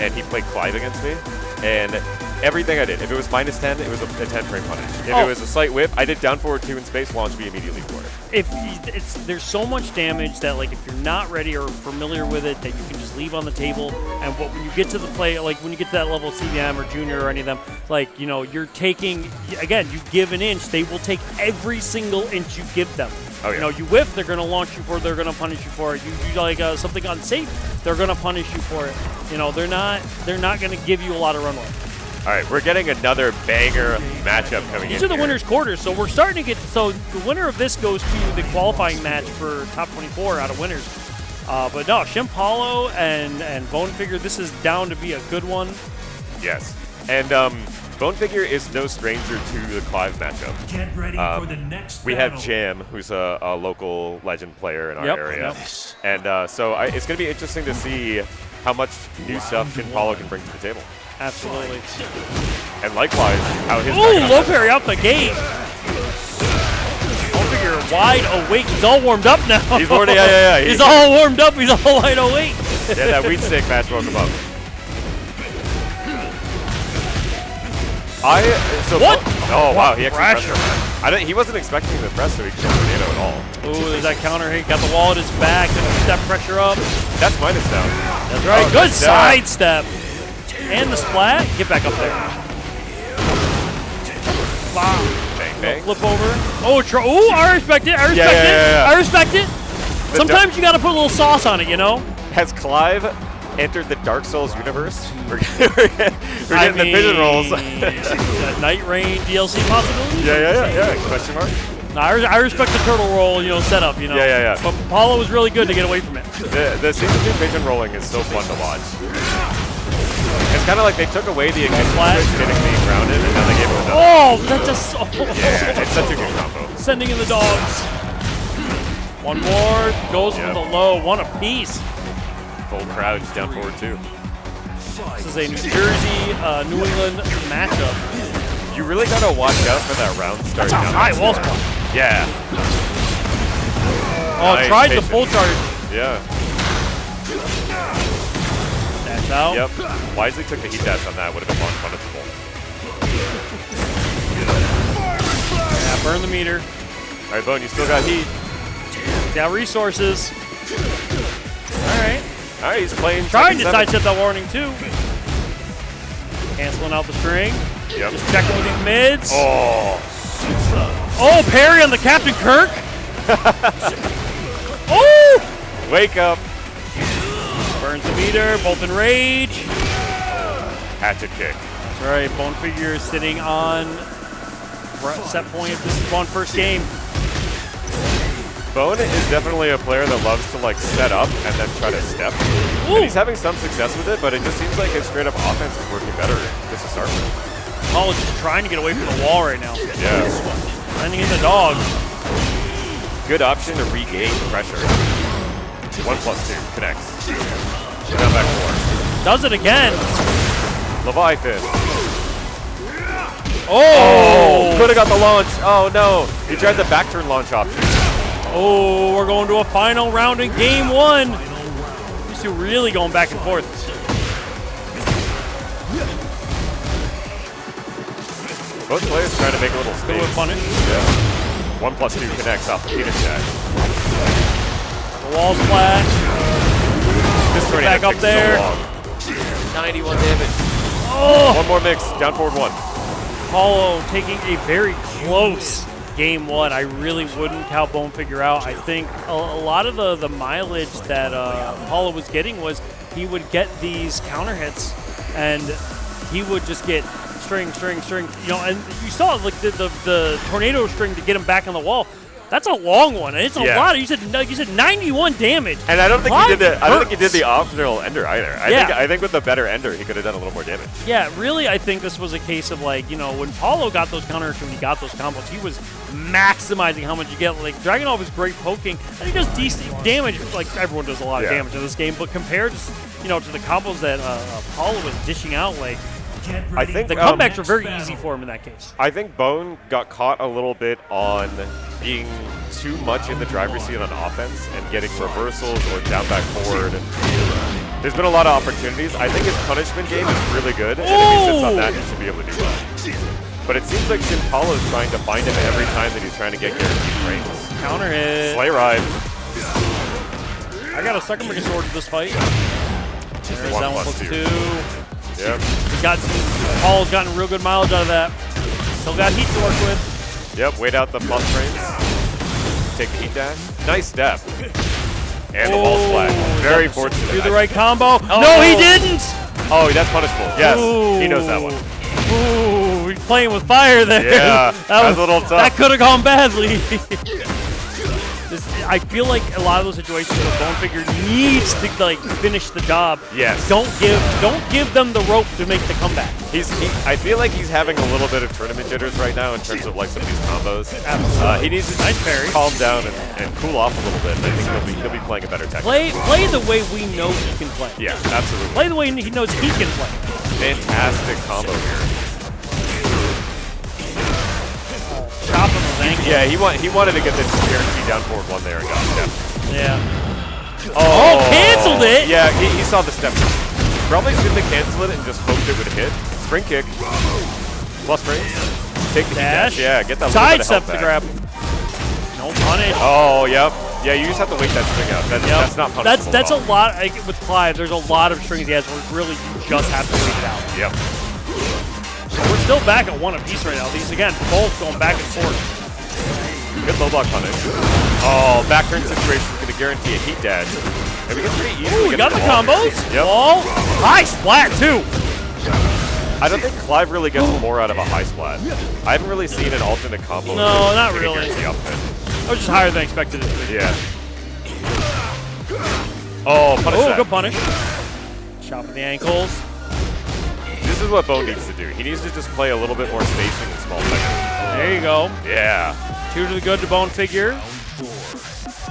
and he played Clive against me, and everything I did, if it was -10, it was a 10-frame punish. If it was a slight whip, I did down forward 2 in space, launch B immediately for it. There's so much damage that like if you're not ready or familiar with it, that you can just leave on the table. And when you get to the play, like when you get to that level of CBM or Junior or any of them, like you know you're taking again, you give an inch, they will take every single inch you give them. Oh, yeah. You know, you whip, they're going to launch you for it, they're going to punish you for it. You do like something unsafe, they're going to punish you for it. You know, they're not going to give you a lot of runway. All right, we're getting another banger matchup coming in. These are the here. winners' quarters, so we're starting to get. So the winner of this goes to the qualifying match for top 24 out of winners. But no, Shin Paulo and Bonefigure, this is down to be a good one. Yes, and Bonefigure is no stranger to the Clive matchup. Get ready for the next We have battle. Jam, who's a local legend player in our area. And so it's going to be interesting to see how much new stuff Shin Paulo can bring to the table. Absolutely. And likewise, how his... Ooh, low parry out the gate. Bonefigure wide awake. He's all warmed up now. He's already, yeah. He's all warmed up. He's all wide awake. Yeah, that weedsnake match woke him up. What? Oh, wow, he actually Pressure. pressed him. He wasn't expecting the press, so he could tornado at all. Ooh, there's that counter hit. Got the wall at his back. Gonna keep that pressure up. That's minus down. That's right. Oh, Good that's down. sidestep. And the splat. Get back up there. Wow. Bang, bang. Flip over. Oh, ooh, I respect it. I respect it. Yeah. I respect it. Sometimes you got to put a little sauce on it, you know? Has Clive entered the Dark Souls universe? We're getting the vision rolls. Night Rain DLC possibility? Yeah. Question mark? No, I respect the turtle roll, you know, setup, you know. Yeah. But Paulo was really good to get away from it. The Season 2 vision rolling is so fun to watch. It's kind of like they took away the ignition switch getting me grounded, and then they gave him a Oh, that's just so... Yeah, it's such a good combo. Sending in the dogs. One more. Goes for the low. One apiece. Full crouch, down forward 2. This is a New Jersey, New England matchup. You really got to watch out for that round start. That's a high wall spot. Yeah. Oh, Nice tried the patience. full charge. Yeah. That's out. Yep. Wisely took the heat dash on that. Would have been long punishable. Yeah, burn the meter. All right, Bone, you still got heat. Got resources. All right. All right, he's playing. Trying to Tekken 7. sidestep that warning, too. Canceling out the string. Yep. Just checking with these mids. Oh. Oh, parry on the Captain Kirk. Oh! Wake up. Burns the meter, both in rage. Hatchet kick. That's right, Bonefigure is sitting on set point. This is Bone's first game. Bone is definitely a player that loves to like set up and then try to step. Ooh. And he's having some success with it, but it just seems like his straight up offense is working better just to start with. Paulo just trying to get away from the wall right now. Yeah. Landing in the dog. Good option to regain pressure. 1+2 connects. Down back 4. Does it again. Leviathan. Oh! Could have got the launch. Oh no. He tried the back turn launch option. Oh, we're going to a final round in game 1. These two really going back and forth. Both players trying to make a little Good space. with punish. Yeah. 1+2 connects off the PeachyTea. The wall splash. This turn Back up there. So 91 damage. Oh! One more mix. Down forward 1. Paulo taking a very close game 1. I really wouldn't count Bone Figure out. I think a lot of the mileage that Paulo was getting was he would get these counter hits and he would just get string, you know, and you saw like the tornado string to get him back on the wall. That's a long one, and it's a lot. You said 91 damage. And I don't think he did the. I don't think he did Hurts. the optional ender either. I think with the better ender, he could have done a little more damage. Yeah, really, I think this was a case of like, you know, when Paulo got those counters, when he got those combos, he was maximizing how much you get. Like Dragunov is great poking, and he does decent damage. Like everyone does a lot of damage in this game, but compared to, you know, to the combos that Paulo was dishing out, like. I think the comebacks were very easy for him in that case. I think Bone got caught a little bit on being too much in the driver's seat on offense and getting reversals or down back forward. There's been a lot of opportunities. I think his punishment game is really good, and if he sits on that, he should be able to do well. But it seems like Shin Paulo is trying to find him every time that he's trying to get guaranteed frames. Counter hit. Sleigh ride. I got a second ring sword to this fight. There's that 1+2. Yep. Paulo's gotten real good mileage out of that. Still got heat to work with. Yep, wait out the plus frames. Take the heat dash. Nice step. And the wall splash. Very fortunate. Do the right combo. No, he didn't! Oh, that's punishable. Yes, he knows that one. Ooh, he's playing with fire there. Yeah, that was a little tough. That could have gone badly. I feel like a lot of those situations where Bone Figure needs to like finish the job. Yes. Don't give them the rope to make the comeback. I feel like he's having a little bit of tournament jitters right now in terms of like some of these combos. He needs to calm down and cool off a little bit. I think he'll be playing a better Tekken. Play the way we know he can play. Yeah, absolutely. Play the way he knows he can play. Fantastic combo here. Chop him with ankle. Yeah, he wanted to get the guarantee down forward 1 there and got stepped. Yeah. Oh, canceled it! Yeah, he saw the step. Probably shouldn't have canceled it and just hoped it would hit. Spring kick. Plus frames. Take the dash. Yeah, get that side step back. to grab. No punish. Oh, yep. Yeah, you just have to wait that string out. That's not punishable. That's a lot. Like, with Clive, there's a lot of strings he has where really you just have to wait it out. Yep. We're still back at 1 apiece right now. These, again, both going back and forth. Good low block punish. Oh, back turn situation is going to guarantee a heat dash. And we can pretty easily Ooh, we got the combos. Yep. Wall. High splat, too. I don't think Clive really gets more out of a high splat. I haven't really seen an alternate combo. No, not really. That was just higher than expected it to be. Yeah. Oh, punish that. Good punish. Chop at the ankles. This is what Bone needs to do. He needs to just play a little bit more spacing in small seconds. There you go. Yeah. 2 to the good to Bone Figure.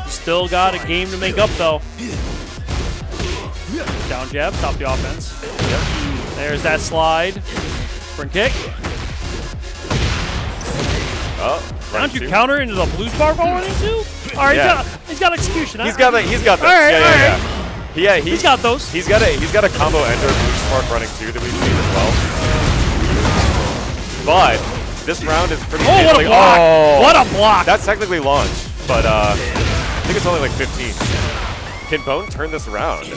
Still got a game to make up, though. Down jab, stop the offense. Yep. There's that slide. Front kick. Oh, Don't you counter into the blues bar ball running too? All right, he's got execution. He's got those. All right, Yeah, he's got those. He's got a combo ender blue spark running too that we've seen as well. But this round is pretty. Oh, what a block! Oh, what a block! That's technically launch, but I think it's only like 15. Can Bone turn this around?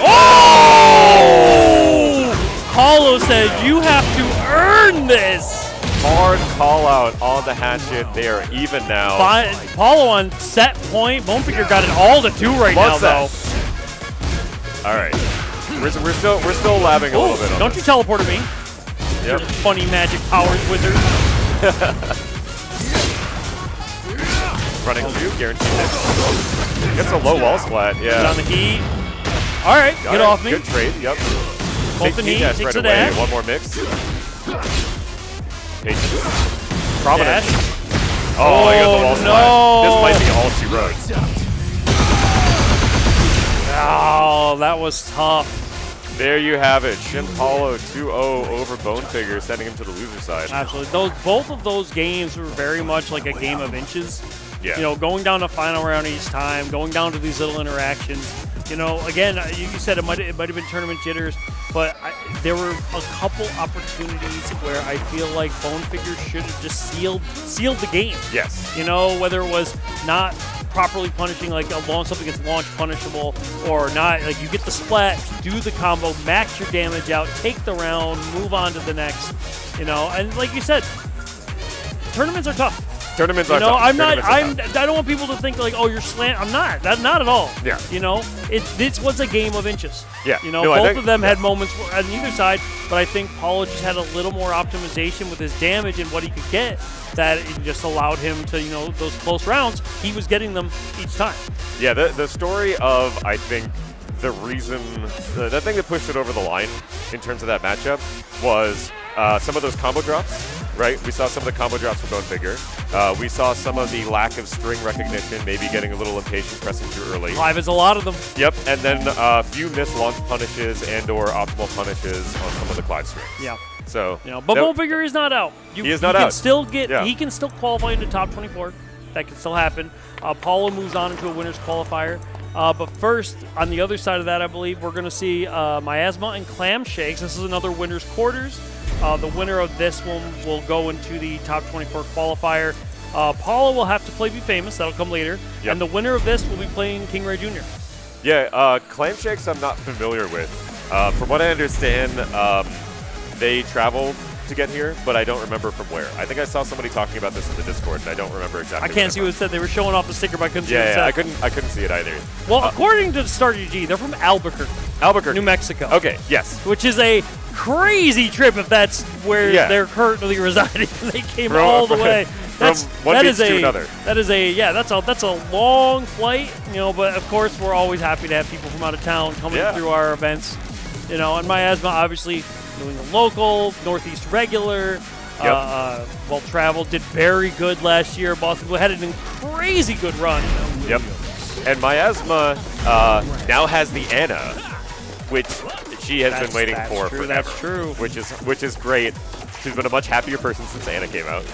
Oh! Paulo said you have to earn this. Hard call out on the hatchet. They are even now. Paulo on set point. Bone Figure got it all to 2 right now, though. All right, we're still labbing a little bit on Don't you teleport to me? Yep. Your funny magic powers wizard. Running 2, guaranteed hit. Gets a low wall splat. Yeah. Get on the heat. All right, get off me. Good trade. Yep. Both the knee, takes right the away. dash. One more mix. patience. Prominent. Dash. Oh, I got the wall no. slide. This might be all she wrote. Oh, that was tough. There you have it. Shin Paulo 2-0 over Bonefigure, sending him to the loser side. Absolutely. Both of those games were very much like a game of inches. Yeah. You know, going down to final round each time, going down to these little interactions. You know, again, you said it might have been tournament jitters, but there were a couple opportunities where I feel like Bonefigure should have just sealed the game. Yes. You know, whether it was not properly punishing, like something gets launch punishable, or not, like you get the splat, do the combo, max your damage out, take the round, move on to the next. You know, and like you said, tournaments are tough. Tournaments are tough. tough. I don't want people to think like, oh, you're slant. I'm not. Not at all. Yeah. You know, this was a game of inches. Yeah. You know, no, both of them had moments on either side, but I think Paulo just had a little more optimization with his damage and what he could get that it just allowed him to, you know, those close rounds, he was getting them each time. Yeah, the story of, I think, the reason, the thing that pushed it over the line in terms of that matchup was some of those combo drops. Right, we saw some of the combo drops from Bonefigure. We saw some of the lack of string recognition, maybe getting a little impatient, pressing too early. Clive is a lot of them. Yep, and then a few missed launch punishes and/or optimal punishes on some of the Clive strings. Yeah. So, you know, but Bonefigure is not out. He is not out. He can still qualify into top 24. That can still happen. Paulo moves on into a winner's qualifier. But first, on the other side of that, I believe we're going to see Mayasma and Clamshakes. This is another winner's quarters. The winner of this one will go into the top 24 qualifier. Paulo will have to play Befamous. That'll come later. Yep. And the winner of this will be playing KingReyJr. Yeah, Clamshakes I'm not familiar with. From what I understand, they traveled to get here, but I don't remember from where. I think I saw somebody talking about this in the Discord, and I don't remember exactly. I can't see what it said. They were showing off the sticker, but I couldn't see what it said. Yeah, I couldn't see it either. Well, according to StarGG, they're from Albuquerque, New Mexico. Okay, yes. Which is a crazy trip if that's where they're currently residing. They came all the way. From one beach to another. That's a long flight, you know, but of course we're always happy to have people from out of town coming through our events. You know, and Mayasma obviously New England local, Northeast regular, well traveled, did very good last year. Boston had an crazy good run. Yep. And Mayasma now has the Anna, which she has been waiting for forever. That's true. Which is great. She's been a much happier person since Anna came out.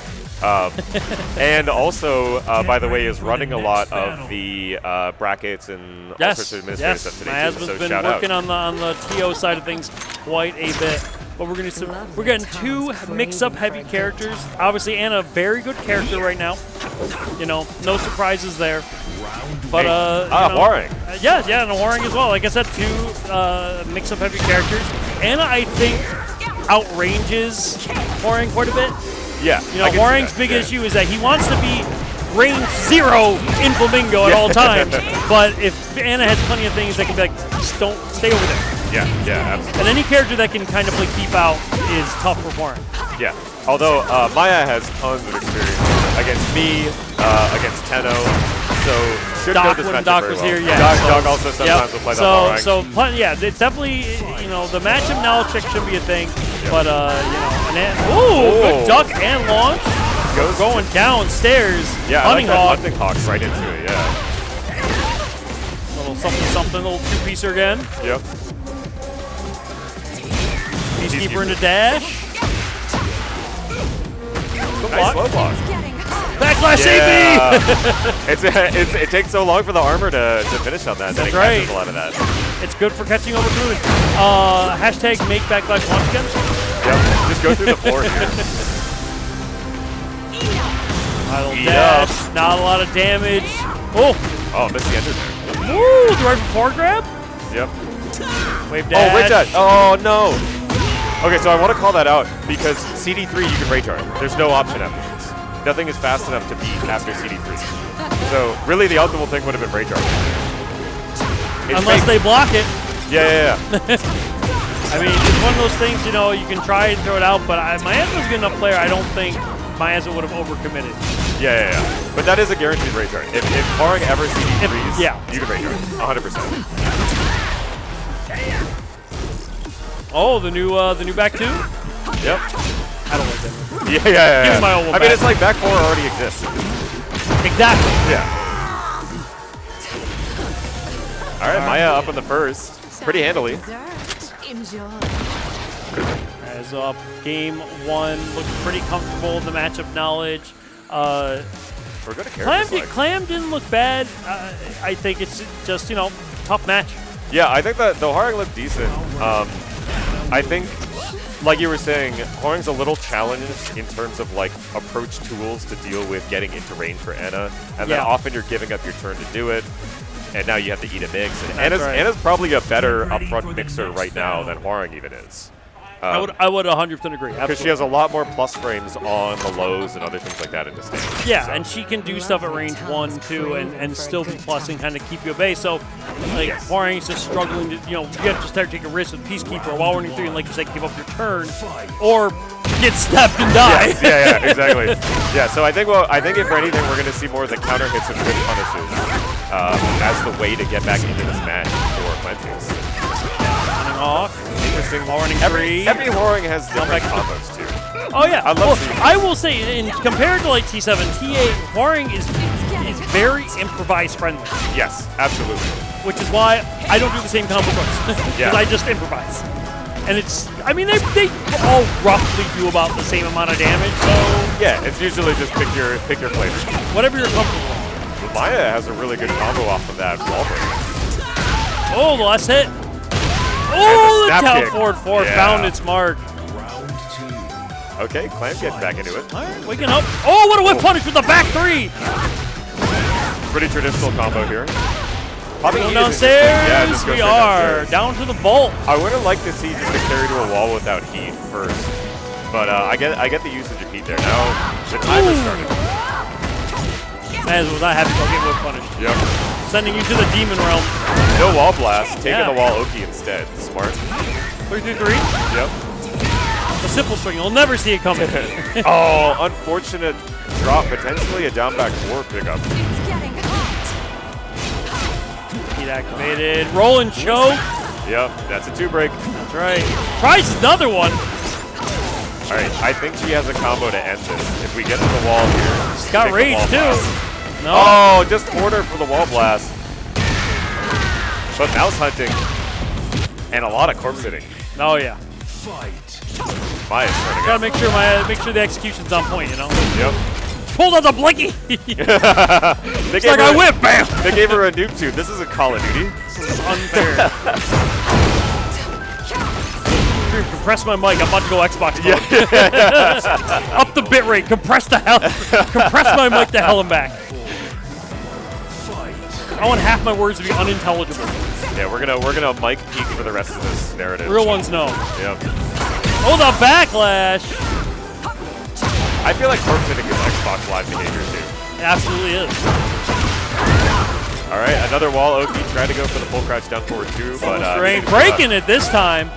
And also, by the way, is running a lot of the brackets and all sorts of administrative stuff today. Mayasma's so been shout working out. on the TO side of things quite a bit. But we're getting two mix-up heavy characters. Obviously, Anna, a very good character right now. You know, no surprises there. But Waring. And a Waring as well. Like I said, two mix-up heavy characters. Anna, I think, outranges Waring quite a bit. Yeah. You know, Waring's big issue is that he wants to be range 0 in Flamingo at all times. But if Anna has plenty of things that can be like, just don't stay over there. Yeah, absolutely. And any character that can kind of play keep out is tough for Waring. Yeah. Although Maya has tons of experience against me, against Tenno, so should know this matchup very well. Here, Doc also sometimes will play that Waring. It's definitely, you know, the matchup knowledge check should be a thing. But, you know, good duck and launch. Going downstairs. Yeah, hunting I like that hunting hawk right into it, Little something, little two-piecer again. Yep. Peacekeeper into dash. Nice slow block. Backlash AP! It takes so long for the armor to finish on that. Then it catches a lot of that. It's good for catching over movement. Hashtag make backlash once again. Yep, just go through the floor here. Dash, not a lot of damage. Oh, missed the ender there. Ooh, the right forward grab? Yep. Wave dash. Oh, wave dash. Oh, no. Okay, so I want to call that out because CD3 you can rage art. There's no option after this. Nothing is fast enough to beat after CD3. So really the optimal thing would have been rage art. Unless they block it. Yeah. I mean, it's one of those things, you know, you can try and throw it out, but Mayasma's a good enough player. I don't think Mayasma would have overcommitted. Yeah. But that is a guaranteed rage art. If Waring ever CD3s, you can rage art. 100%. Oh, the new back two? Yep. I don't like that. Give me my old one I mean, back. it's like back 4 already exists. Exactly. Yeah. All right, Maya up in the first. Pretty handily. Enjoy. As up, game 1 looked pretty comfortable in the matchup knowledge. We're good at character select. Clam didn't look bad. I think it's just, tough match. Yeah, I think that the Horang looked decent. I think, like you were saying, Horang's a little challenged in terms of like approach tools to deal with getting into range for Anna, and then often you're giving up your turn to do it, and now you have to eat a mix. And Anna's probably a better upfront mixer right now than Horang even is. I would 100% agree. Because she has a lot more plus frames on the lows and other things like that in this game. Yeah, and she can do stuff at range 1, 2, and still be plus and kind of keep you at bay. So, like, Horang's just struggling to, you have to start taking risks with Peacekeeper while running through and, like you said, give up your turn or get stepped and die. Yes, yeah, exactly. Yeah, so I think if for anything, we're going to see more of the counter hits and quick punishes as the way to get back into this match for Clamshakes. Running off. Interesting. Horang 3. Every Horang has different combos, too. Oh, yeah. I will say, compared to like T7, T8, Horang is very improvise friendly. Yes, absolutely. Which is why I don't do the same combo choice. Because I just improvise. And they all roughly do about the same amount of damage, so... Yeah, it's usually just pick your flavor. Whatever you're comfortable with. But Maya has a really good combo off of that wall break. Oh, the last hit. Oh, the down forward 4 found its mark. Okay, Clam getting back into it. All right, waking up. Oh, what a whip punish with the back 3. Pretty traditional combo here. Going downstairs, we are down to the vault. I would have liked to see just a carry to a wall without heat first, but I get the usage of heat there. Now the timer started. Man was not happy to get whip punished. Yep. Sending you to the demon realm. No wall blast, taking the wall Oki instead. Smart. 3-3-3. Yep. A simple string, you'll never see it coming. Oh, unfortunate drop, potentially a down back 4 pickup. Heat activated, roll and choke. Yep, that's a 2 break. That's right. Tries another one. All right, I think she has a combo to end this. If we get to the wall here, she's got rage too. No. Oh, just order for the wall blast. But mouse hunting and a lot of corpse hitting. Oh yeah. Maya's turning. Gotta make sure the execution's on point, Yep. Pulled out the blinky. It's like I whip, bam. They gave her a noob tube. This isn't Call of Duty. This is unfair. Compress my mic. I'm about to go Xbox mode. Up the bitrate. Compress my mic to hell and back. I want half my words to be unintelligible. Yeah, we're gonna mic peek for the rest of this narrative. Real ones know. Yep. Oh, the backlash. I feel like corpse hitting is Xbox Live behavior too. It absolutely is. All right, another wall. Oki tried to go for the full crouch down forward 2, but breaking it this time.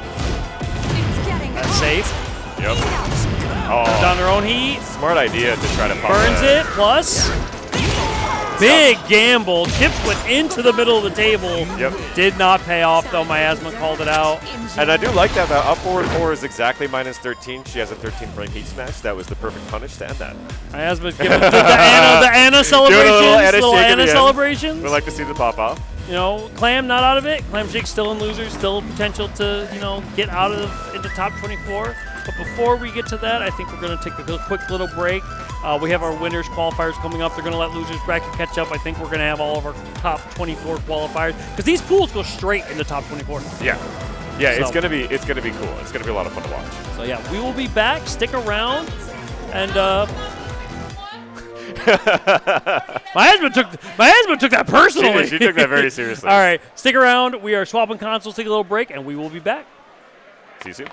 That's safe. Yep. Oh. Down their own heat. Smart idea to try to pump burns it. Plus. Big gamble. Chips went into the middle of the table. Yep. Did not pay off, though. Mayasma called it out. And I do like that. The up forward 4 is exactly -13. She has a 13 frame heat smash. That was the perfect punish to end that. Mayasma's giving the Anna celebrations. Little Anna celebrations. We'd like to see the pop off. Clam not out of it. Clamshakes still in losers. Still potential to, get out of into top 24. But before we get to that, I think we're going to take a quick little break. We have our winners qualifiers coming up. They're going to let losers bracket catch up. I think we're going to have all of our top 24 qualifiers because these pools go straight into top 24. Yeah, it's gonna be cool. It's gonna be a lot of fun to watch. So yeah, we will be back. Stick around, and my husband took that personally. She took that very seriously. All right, stick around. We are swapping consoles. Take a little break, and we will be back. See you soon.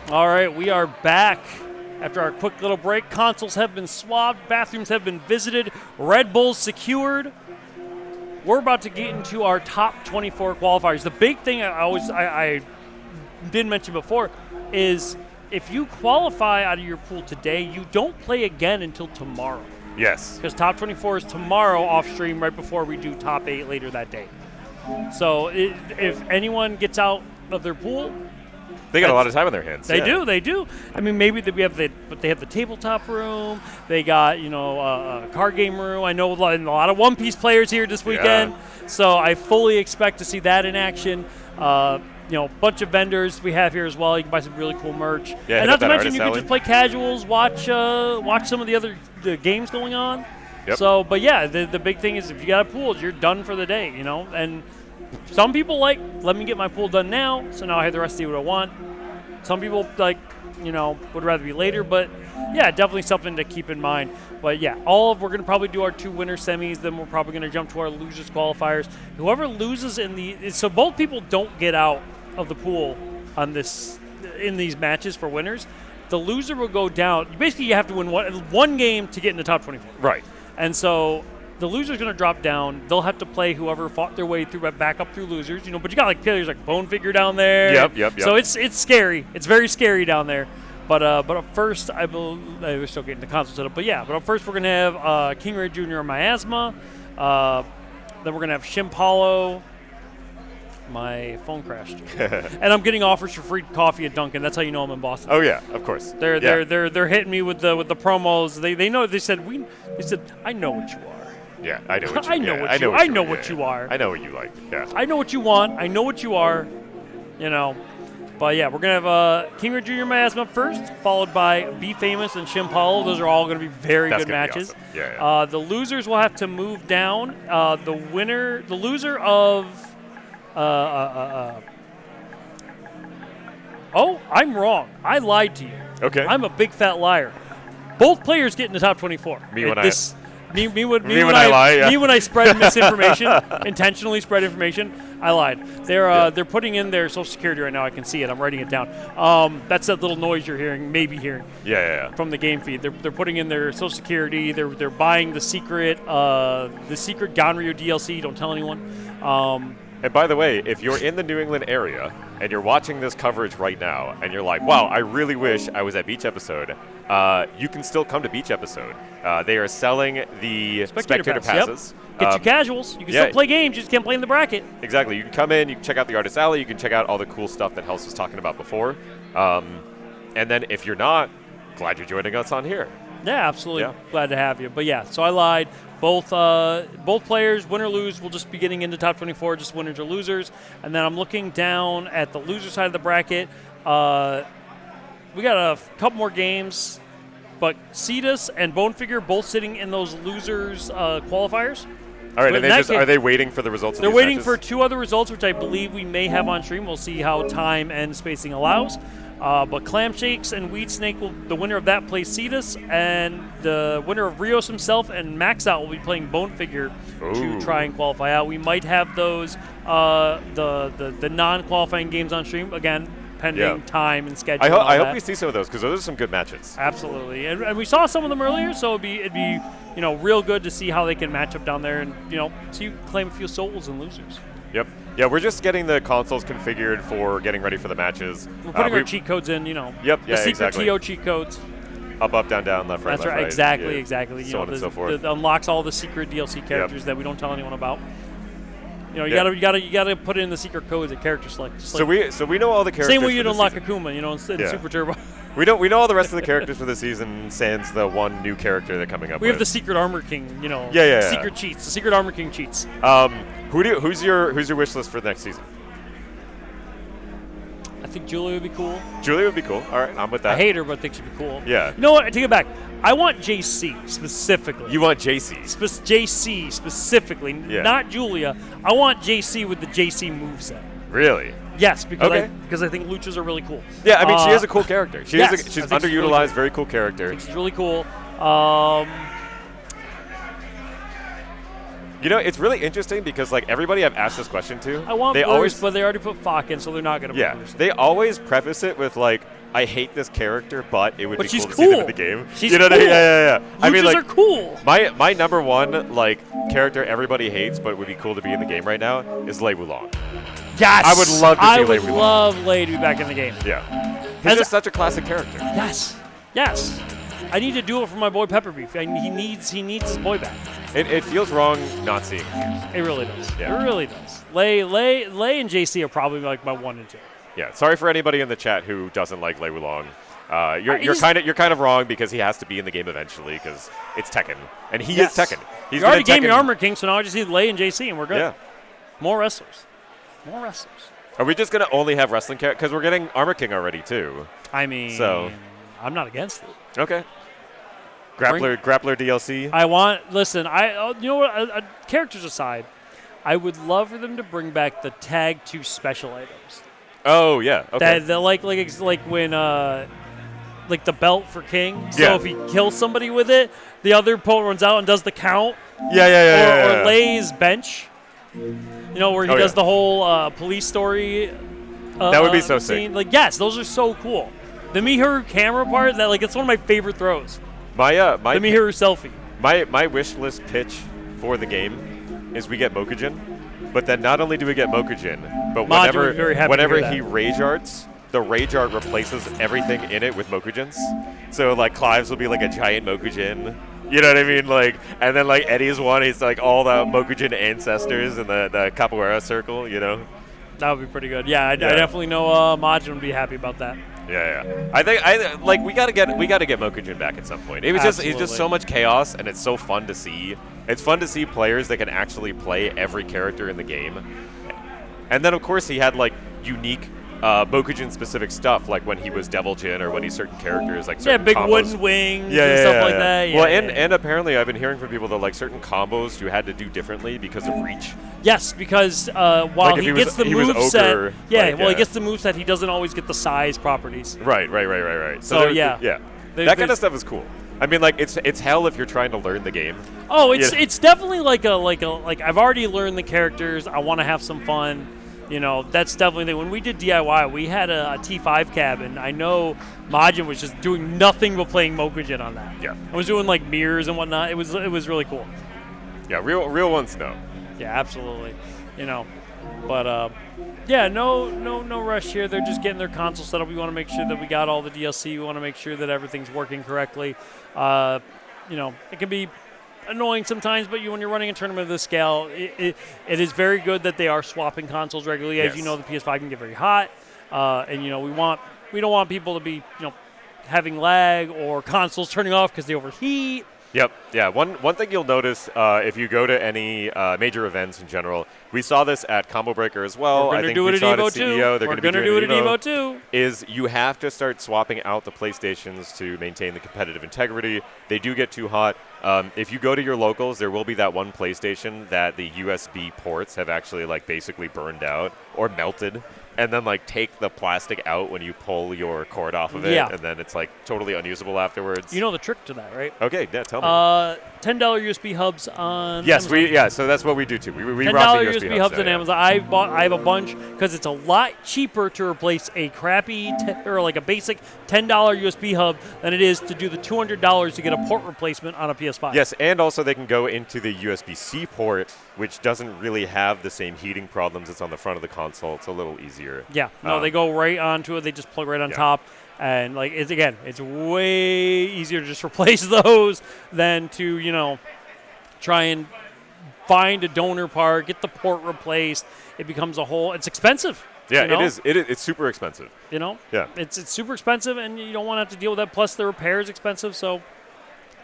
All right, we are back after our quick little break. Consoles have been swabbed, bathrooms have been visited, Red Bulls secured. We're about to get into our top 24 qualifiers. The big thing I didn't mention before is if you qualify out of your pool today, you don't play again until tomorrow. Yes. Because top 24 is tomorrow off stream right before we do top 8 later that day. So if anyone gets out of their pool, they got a lot of time on their hands. They do. I mean, maybe they have the tabletop room. They got a card game room. I know a lot of One Piece players here this weekend, so I fully expect to see that in action. Bunch of vendors we have here as well. You can buy some really cool merch. Yeah, and not to mention, you can just play casuals, watch some of the games going on. Yep. So, but yeah, the big thing is if you got a pool, you're done for the day. And some people let me get my pool done now, so now I have the rest to do what I want. Some people would rather be later, but yeah, definitely something to keep in mind. But yeah, we're going to probably do our 2 winner semis, then we're probably going to jump to our losers qualifiers. Whoever loses so both people don't get out of the pool in these matches for winners. The loser will go down. Basically, you have to win one game to get in the top 24. Right. And so the loser's going to drop down. They'll have to play whoever fought their way through, back up through losers. But you got players like Bone Figure down there. Yep. So it's scary. It's very scary down there. But up first, I believe we're still getting the console set up. But up first we're going to have KingReyJr. Mayasma. Then we're going to have Shin Paulo. My phone crashed, and I'm getting offers for free coffee at Dunkin'. That's how you know I'm in Boston. Oh yeah, of course. They're hitting me with the promos. They know. They said I know what you are. Yeah, I know what you. I know what you. I know what you are. I know what you like. Yeah. I know what you want. I know what you are. But yeah, we're gonna have KingReyJr. Mayasma first, followed by Befamous and Shin Paulo. Those are all gonna be very good matches. Awesome. Yeah. The losers will have to move down. The loser of. Oh, I'm wrong. I lied to you. Okay. I'm a big fat liar. Both players get in the top 24. Me when I lie. Yeah. Me when I spread misinformation, intentionally spread information. I lied. They're putting in their social security right now. I can see it. I'm writing it down. That's that little noise you're hearing, maybe hearing. Yeah. From the game feed. They're putting in their social security. They're buying the secret Ganryu DLC. Don't tell anyone. And by the way, if you're in the New England area and you're watching this coverage right now and you're like, wow, I really wish I was at Beach Episode, you can still come to Beach Episode. They are selling the spectator passes. Yep. Get your casuals. You can still play games, you just can't play in the bracket. Exactly. You can come in, you can check out the Artist Alley, you can check out all the cool stuff that Hels was talking about before. And then if you're not, glad you're joining us on here. Yeah, absolutely. Yeah. Glad to have you. But yeah, so I lied. Both players, win or lose, will just be getting into top 24, just winners or losers. And then I'm looking down at the loser side of the bracket. We got a couple more games, but Cetus and Bone Figure both sitting in those losers qualifiers. All right, and are they waiting for the results of these matches? They're waiting for 2 other results, which I believe we may have on stream. We'll see how time and spacing allows. But Clamshakes and weedsnake, the winner of that plays Cetus, and the winner of RiosHimself and Maxout will be playing Bone Figure to try and qualify out. We might have those the non-qualifying games on stream again, pending time and schedule. I hope we see some of those because those are some good matches. Absolutely, and we saw some of them earlier, so it'd be real good to see how they can match up down there, and so you can claim a few souls and losers. Yep. Yeah, we're just getting the consoles configured for getting ready for the matches. We're putting our cheat codes in, Yep, the secret exactly. TO cheat codes. Up, down, left, right, That's left, right, right. exactly. So on and so forth. It unlocks all the secret DLC characters that we don't tell anyone about. You gotta put in the secret codes at character select. So we know all the characters. Same way you'd unlock season. Akuma, in Super Turbo. We know all the rest of the characters for the season, sans the one new character they're coming up with. We have the Secret Armor King, secret cheats, the Secret Armor King cheats. Who's your wish list for the next season? I think Julia would be cool. Julia would be cool. All right, I'm with that. I hate her, but I think she'd be cool. Yeah. You know what? I take it back. I want JC specifically. You want JC? JC specifically, not Julia. I want JC with the JC moveset. Really? Yes, because Okay. because I think luchas are really cool. Yeah, I mean, she is a cool character. She's yes, I she's think she's really underutilized, cool. very cool character. She's really cool. You know, it's really interesting because like everybody I've asked this question to, I want they Bruce, always but they already put Fak in, so they're not going to yeah, put Bruce. they always preface it with like, I hate this character, but it would But be she's cool to see them in cool. the game. She's you know what I cool. mean? Yeah. I mean, Luchas like are cool. my number one like character everybody hates, but would be cool to be in the game right now is Lei Wulong. Yes, I would love to see I Lei would Wulong. love Lei to be back in the game. Yeah, As he's just such a classic character. Yes, yes. I need to do it for my boy Pepper Beef. He needs his boy back. It feels wrong not seeing him. It really does. Yeah. It really does. Lei and JC are probably like my 1 and 2. Yeah, sorry for anybody in the chat who doesn't like Lei Wulong. You're He's- kind of wrong because he has to be in the game eventually because it's Tekken and he Yes. is Tekken. He's You already been in gave me Tekken- Armor King, so now I just need Lei and JC, and we're good. Yeah. More wrestlers. More wrestlers. Are we just gonna only have wrestling characters? Because we're getting Armor King already too. I mean, So- I'm not against it. Okay. Grappler DLC. I want. Listen, you know what? Characters aside, I would love for them to bring back the Tag 2 special items. Oh yeah. Okay. That like when like the belt for King. So Yeah. if he kills somebody with it, the other opponent runs out and does the count. Yeah. Or Lei's bench. You know, where he Oh, does yeah. the whole police story. That would be so scene. sick. Like, yes, those are so cool. The Mihiru camera part, that like it's one of my favorite throws. My The Mihiru selfie. my wish list pitch for the game is we get Mokujin, but then not only do we get Mokujin, but Maj would be very happy to whenever hear he that. rage arts, the rage art replaces everything in it with Mokujins. So like Clive's will be like a giant Mokujin. You know what I mean? Like, and then like Eddie's one, he's like all the Mokujin ancestors in the capoeira circle. You know? That would be pretty good. Yeah, I definitely know Majin would be happy about that. Yeah. I think like we gotta get Mokujin back at some point. It's just Absolutely. so much chaos, and it's so fun to see. It's fun to see players that can actually play every character in the game. And then of course he had like unique Mokujin specific stuff, like when he was Devil Jin or when he's certain characters like certain Big combos. wooden wings and stuff like that. Yeah, Well, yeah. and apparently I've been hearing from people that like certain combos you had to do differently because of reach. Yes, because while Like if he he was- gets the he was moveset, ogre, yeah, like, well, he yeah. gets the moveset, he doesn't always get the size properties. Right. So, there- yeah. that kind there's- of stuff is cool. I mean, like it's hell if you're trying to learn the game. Oh, it's Yeah. it's definitely like I've already learned the characters. I want to have some fun. You know, that's definitely when we did DIY. We had a T5 cabin. I know Majin was just doing nothing but playing Mokujin on that. Yeah. I was doing like mirrors and whatnot. It was really cool. Yeah, real ones know. Yeah, absolutely. You know, but yeah, no rush here. They're just getting their console set up. We want to make sure that we got all the DLC. We want to make sure that everything's working correctly. You know, it can be annoying sometimes, but when you're running a tournament of this scale, it is very good that they are swapping consoles regularly. As Yes. you know, the PS5 can get very hot, and you know we don't want people to be having lag or consoles turning off because they overheat. Yep. Yeah. One thing you'll notice if you go to any major events in general, we saw this at Combo Breaker as well. We're I going to think do we it at saw it Evo at 2. CEO. They're We're going to do it at Evo Evo 2. Is you have to start swapping out the PlayStations to maintain the competitive integrity. They do get too hot. If you go to your locals, there will be that one PlayStation that the USB ports have actually like basically burned out or melted, and then like take the plastic out when you pull your cord off of it, Yeah. and then it's like totally unusable afterwards. You know the trick to that, right? Okay, yeah, tell me. $10 USB hubs on Yes, Amazon. so that's what we do too. We $10 rock the USB hubs on yeah. Amazon. I have a bunch because it's a lot cheaper to replace a crappy or like a basic $10 USB hub than it is to do the $200 to get a port replacement on a PS5. Yes, and also they can go into the USB-C port, which doesn't really have the same heating problems. It's on the front of the console. It's a little easier. Yeah. No, they go right onto it. They just plug right on top. And like it's way easier to just replace those than to, try and find a donor part, get the port replaced. It becomes a whole. It's expensive. Yeah, you know? it is. It's super expensive. Yeah. It's super expensive, and you don't want to have to deal with that. Plus, the repair is expensive. So,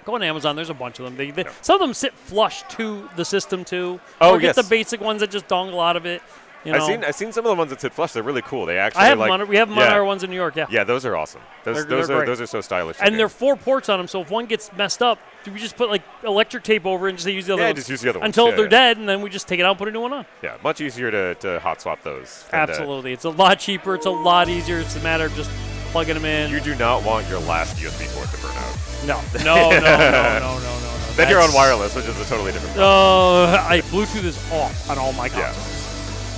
go on Amazon. There's a bunch of them. Some of them sit flush to the system too. Oh, or get yes. the basic ones that just dongle out of it. You know, I've seen some of the ones at Sid Flush. They're really cool. They actually I have like, them on, we have them on our ones in New York. Yeah. Yeah, those are awesome. Those They're are so stylish. And there are 4 ports on them, so if one gets messed up, we just put like electric tape over it and just use the other ones. Just use the other ones. Until they're dead, and then we just take it out and put a new one on. Yeah, much easier to hot swap those. Absolutely. It's a lot cheaper. It's a lot easier. It's a matter of just plugging them in. You do not want your last USB port to burn out. No. Then you're on wireless, which is a totally different problem. Bluetooth is off on all my consoles.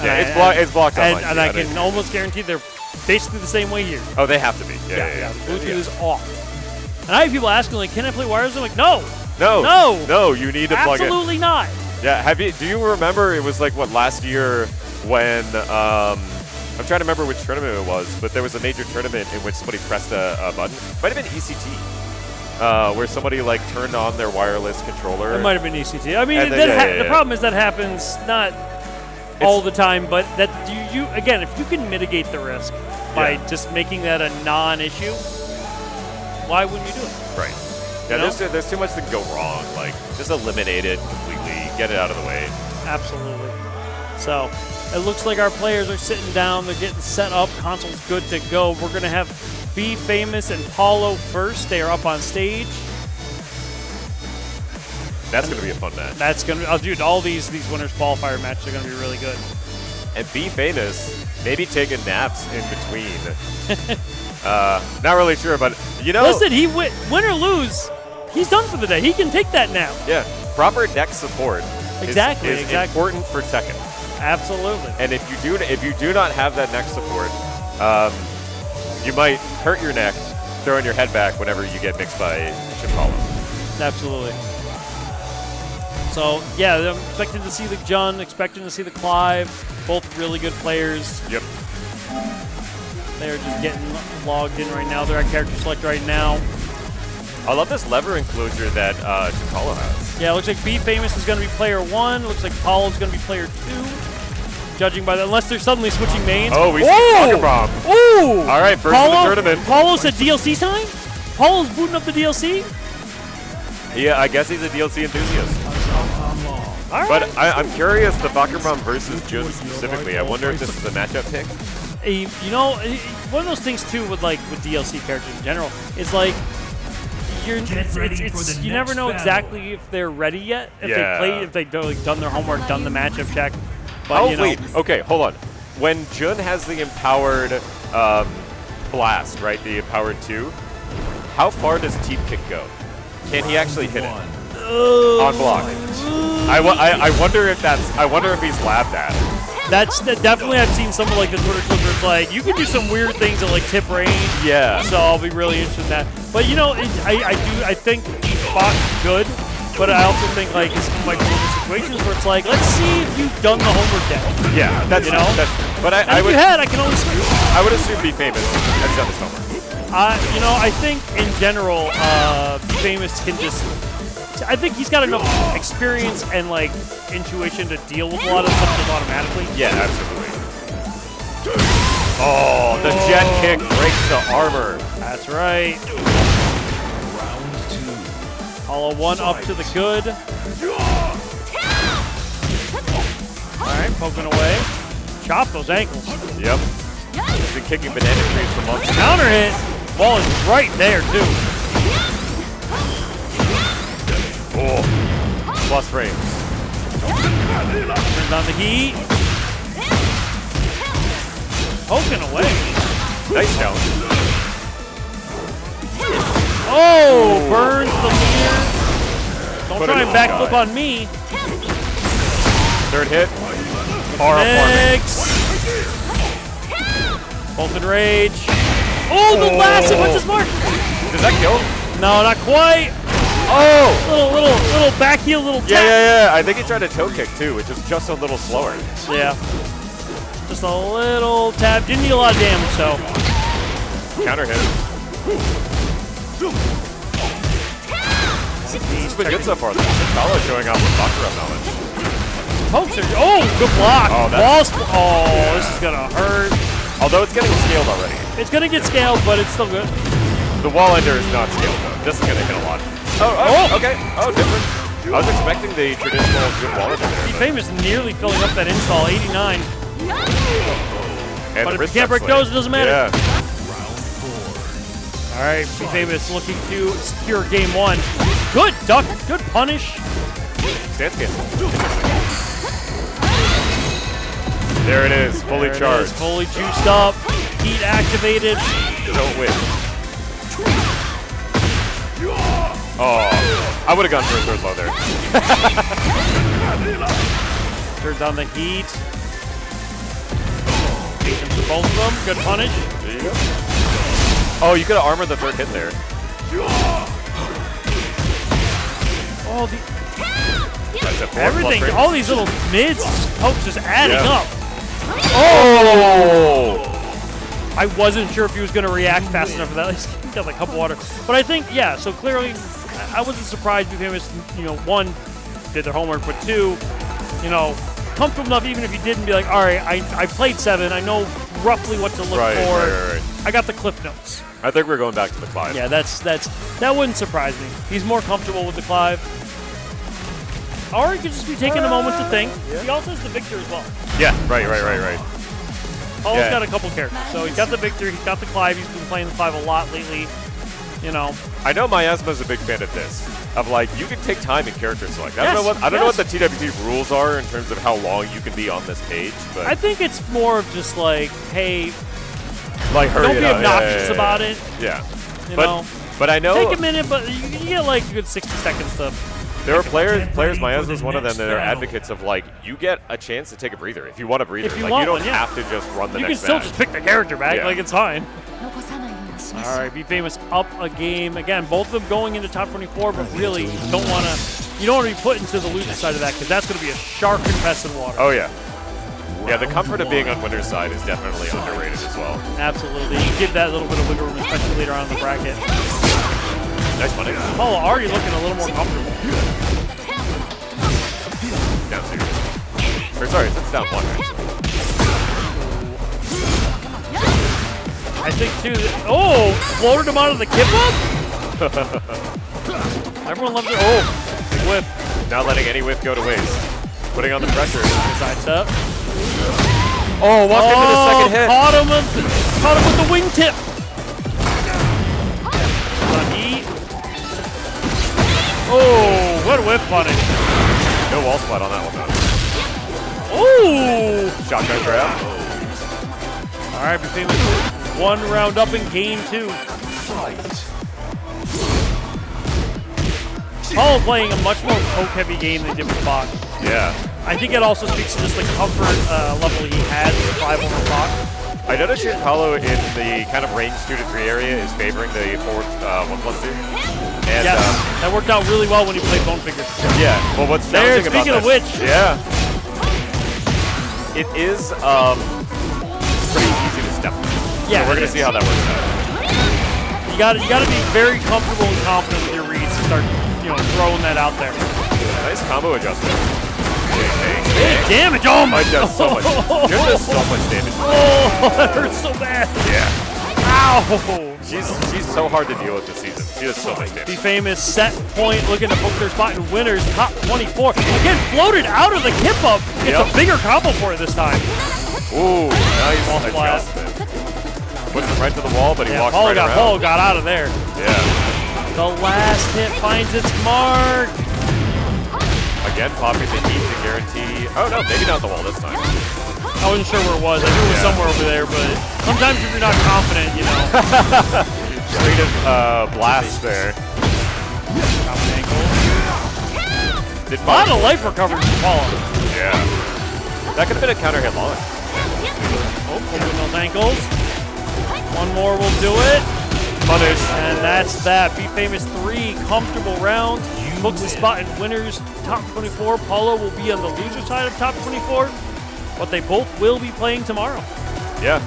Yeah, it's blocked on mine. And I can almost guarantee they're basically the same way here. Oh, they have to be. Yeah. Bluetooth is off. And I have people asking, like, can I play wireless? I'm like, no. No, you need to plug it. Absolutely not. Yeah, do you remember, it was like, last year when, I'm trying to remember which tournament it was, but there was a major tournament in which somebody pressed a button. Might have been ECT, where somebody, like, turned on their wireless controller. It might have been ECT. I mean, the problem is that happens not all the time, but that you again, if you can mitigate the risk by just making that a non-issue, why wouldn't you do it? Right. Yeah, there's too much that can go wrong. Like, just eliminate it completely, get it out of the way. Absolutely. So, it looks like our players are sitting down. They're getting set up. Console's good to go. We're going to have Befamous and Paulo first. They are up on stage. That's going to be a fun match. That's going to dude, all these winners qualifier matches are going to be really good. And Befamous, maybe taking naps in between. Not really sure, but you know. Listen, win or lose, he's done for the day. He can take that nap. Yeah, proper deck support is important for Tekken. Absolutely. And if you do not have that neck support, you might hurt your neck throwing your head back whenever you get mixed by Shin Paulo. Absolutely. So yeah, I'm expecting to see the Jun, expecting to see the Clive, both really good players. Yep. They're just getting logged in right now. They're at character select right now. I love this lever enclosure that Shin Paulo has. Yeah, it looks like Befamous is going to be player 1. Looks like Paulo's going to be player 2. Judging by that, unless they're suddenly switching mains. Oh, we see Pocket Bomb. Ooh! All right, first of the tournament. Paulo said DLC time? Paulo's booting up the DLC? Yeah, I guess he's a DLC enthusiast. All right. But I'm curious, the Bakuman versus Jun specifically. I wonder if this is a matchup pick. You know, one of those things too with DLC characters in general is like you never know exactly if they're ready yet, if they've done their homework, done the matchup check. But, wait. Okay, hold on. When Jun has the empowered blast, right? The empowered 2, how far does Teep Kick go? Can he actually hit it on block? I wonder if he's labbed that. That's definitely, I've seen some of like the Twitter clips where it's like you can do some weird things at like tip range. Yeah. So I'll be really interested in that. But you know, I think each box is good. But I also think like it's like one of those situations where it's like, let's see if you've done the homework yet. Yeah, that's you know. But I can only assume. I would assume Befamous has done his homework. You know, I think in general, Befamous can just. I think he's got enough experience and like intuition to deal with a lot of stuff just automatically. Yeah, absolutely. Oh, the jet kick breaks the armor. That's right. Paulo 1 up to the good. Alright, poking away. Chop those ankles. Yep. He's been kicking banana trees for months. Counter hit. Ball is right there, too. Oh. Plus frames. Turns on the heat. Poking away. Nice challenge. Oh, burns the mirror. Don't try and backflip on me. Third hit. Far Next. Bolted Rage. Oh, the last hit. What's his mark? Does that kill? No, not quite. Oh! Little back heel, little tap. Yeah. I think he tried a toe kick too, which is just a little slower. Yeah. Just a little tap. Didn't do a lot of damage, so. Counter hit. It's been good so far. Paulo showing off with Bakura knowledge. Pokes are. Oh, good block. Oh, this is going to hurt. Although it's getting scaled already. It's going to get scaled, but it's still good. The wall ender is not scaled though. This is going to hit a lot. Oh, okay. Oh, different. I was expecting the traditional good wall ender. Befamous nearly filling up that install. 89. And But the if wrist you can't break check those, it slam. doesn't matter. Yeah. All right, Befamous looking to secure game 1. Good duck, good punish. Stance cancel. There it is, fully There it charged. is, fully juiced up, heat activated. Don't win. Oh, I would have gone for a third low there. Turns on the heat. Patient for both of them. Good punish. There you go. Oh, you could have armored the third hit there. Oh, That's a 4 everything, plus all these little mids, pokes just adding Yeah. up. Oh! I wasn't sure if he was going to react fast enough for that. He's got like a cup of water. But I think, yeah, so clearly, I wasn't surprised Befamous, one, did their homework, but two, comfortable enough even if you didn't be like, all right, I played 7. I know roughly what to look for. Right. I got the cliff notes. I think we're going back to the Clive. Yeah, that wouldn't surprise me. He's more comfortable with the Clive. Or he could just be taking a moment to think. Yeah. He also has the Victor as well. Yeah, right. Paul's Yeah. got a couple characters. So he's got the Victor, he's got the Clive. He's been playing the Clive a lot lately. I know Mayasma's a big fan of this. Of like, you can take time in character select. I don't Yes, know what yes. the TWT rules are in terms of how long you can be on this page, but I think it's more of just like, hey, like hurry don't it be up. obnoxious about it. Yeah. You But know, but I know take a minute, but you get like a good 60 seconds to. there are players, ready for Mayasma's the one of them, next that are battle. advocates of like, you get a chance to take a breather if you want a breather. If you like want you don't one, yeah. have to just run the You can next still match. just pick the character back, Yeah. like it's fine. All right, Befamous up a game again. Both of them going into top 24, but really you don't want to be put into the loser side of that because that's going to be a shark infested water. Oh yeah. Yeah, the comfort of being on winner's side is definitely underrated as well. Absolutely, you give that little bit of wiggle room, especially later on in the bracket. Nice punish. Paulo already looking a little more comfortable. Down 2. Or sorry, that's down 1 actually. I think too. Floated him out of the kip up. Everyone loves it. Oh, big whip. Not letting any whip go to waste. Putting on the pressure. Side step. Oh, walked into the second hit. Caught him with the wingtip. On E. Oh, what a whip punish. No wall splat on that one though. Oh. Shotgun grab. All right, Befamous 1 round up in game 2. Paulo playing a much more poke-heavy game than he did with Bach. Yeah. I think it also speaks to just the comfort level he has with 5 over Bach. I noticed Shin Paulo in the kind of range 2 to 3 area is favoring the forward 1+2. And Yes, that worked out really well when he played Bone Figure. yeah. Well, what's There, challenging about speaking of this- which. Yeah. It is pretty easy to step. Yeah, So we're it gonna is. see how that works out. You got to be very comfortable and confident with your reads to start, throwing that out there. Nice combo adjustment. Hey, damage! Oh my Mike does so much. Jim does so much damage. Oh, that hurts so bad. Yeah. Ow! She's so hard to deal with this season. She does so much damage. Befamous set point, looking to book their spot in winners, top 24. Again, floated out of the kip up. It's Yep. a bigger combo for it this time. Ooh, nice Wall splat. adjustment. Puts him right to the wall, but he walks Paulo right around. Paulo got out of there. Yeah. The last hit finds its mark. Again, popping the heat to guarantee. Oh no, maybe not the wall this time. I wasn't sure where it was. I knew it was Yeah. somewhere over there, but sometimes if you're not confident, Straight blast there. Top ankle. Did A lot of life recovery from Paulo. Yeah. That could have been a counter hit launch. Oh, open those ankles. One more will do it. Punish. And that's that. Befamous 3 comfortable rounds. Books a spot in winners, top 24. Paulo will be on the loser side of top 24, but they both will be playing tomorrow. Yeah.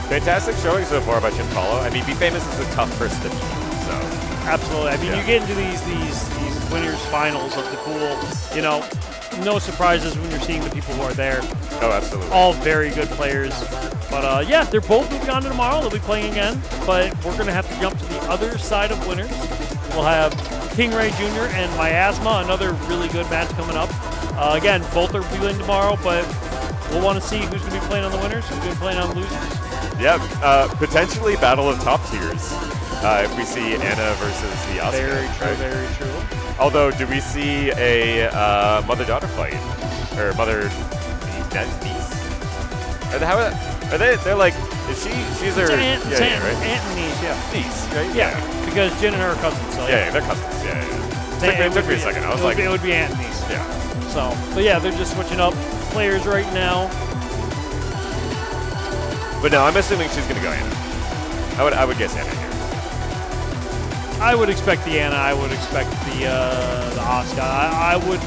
Fantastic showing so far by Shin Paulo. I mean, Befamous is a tough person to beat, so. Absolutely. I mean, Yeah. you get into these winners finals of the pool, no surprises when you're seeing the people who are there. Oh, absolutely. All very good players. But yeah, they're both moving on to tomorrow. They'll be playing again, but we're going to have to jump to the other side of winners. We'll have KingReyJr. and Mayasma, another really good match coming up. Again, both are playing tomorrow, but we'll want to see who's going to be playing on the winners, who's going to be playing on the losers. Yeah, potentially battle of top tiers. If we see Anna versus the Asuka. Very true, right? very true. Although, do we see a mother-daughter fight? Or mother-niece? Are they? They're like, is she? She's her. It's aunt, Yeah, aunt, right. aunt and niece, yeah. Niece, right? Yeah, because Jin and her are cousins. So Yeah, they're cousins. Yeah. It took me a second. I was like, it would be aunt and niece. yeah. So, but yeah, they're just switching up players right now. But no, I'm assuming she's gonna go Anna. I would guess Anna here. I would expect the Anna. I would expect the Asuka. I would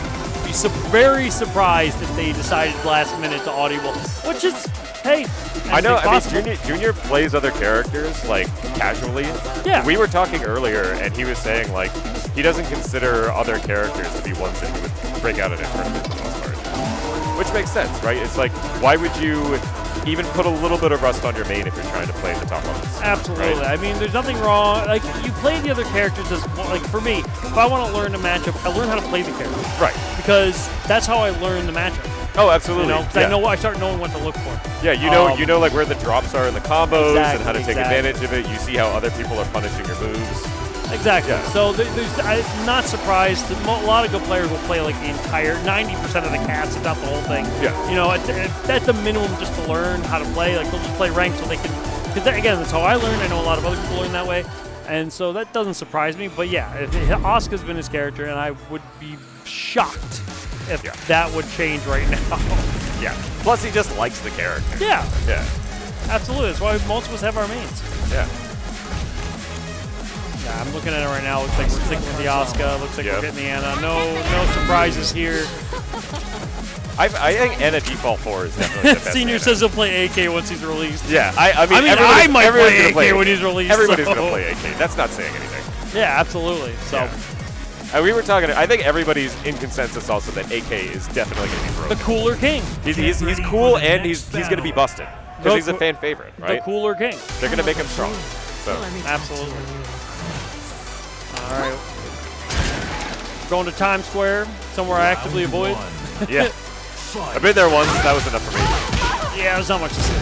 be very surprised if they decided last minute to audible, which is, hey, I know. I possible. mean, Junior plays other characters like casually. Yeah. We were talking earlier, and he was saying like he doesn't consider other characters to be ones that he would break out in a tournament for the most part. Which makes sense, right? It's like, why would you even put a little bit of rust on your main if you're trying to play the top levels? Absolutely. Right? I mean, there's nothing wrong. Like, you play the other characters as, like, for me, if I want to learn a matchup, I learn how to play the character. Right. Because that's how I learn the matchup. Oh, absolutely. You know, 'cause I start knowing what to look for. Yeah, you know like where the drops are in the combos and how to take advantage of it. You see how other people are punishing your moves. Exactly. Yeah. So I'm not surprised that a lot of good players will play like the entire 90% of the cats, if not the whole thing. Yeah. You know, at the minimum, just to learn how to play. Like, they'll just play ranked so they can. Because again, that's how I learned. I know a lot of other people learn that way, and so that doesn't surprise me. But yeah, Asuka's been his character, and I would be shocked if that would change right now. Yeah. Plus, he just likes the character. Yeah. Yeah. Absolutely. That's why most of us have our mains. Yeah. Yeah, I'm looking at it right now. Looks like we're sticking with the Asuka. Looks like we're getting the Anna. No surprises here. I think Anna default 4 is definitely the best. Senior Anna. says he'll play AK once he's released. Yeah, I mean I might play everyone's gonna AK when he's released. Everybody's so. going to play AK. That's not saying anything. Yeah, absolutely. So Yeah. We were talking. I think everybody's in consensus also that AK is definitely going to be the broken. cooler king. He's cool and he's going to be busted because he's a fan favorite, right? The cooler king. They're going to make him strong. So Absolutely. All right. Going to Times Square, somewhere I actively avoid. yeah, I've been there once. That was enough for me. Yeah, there's not much to say.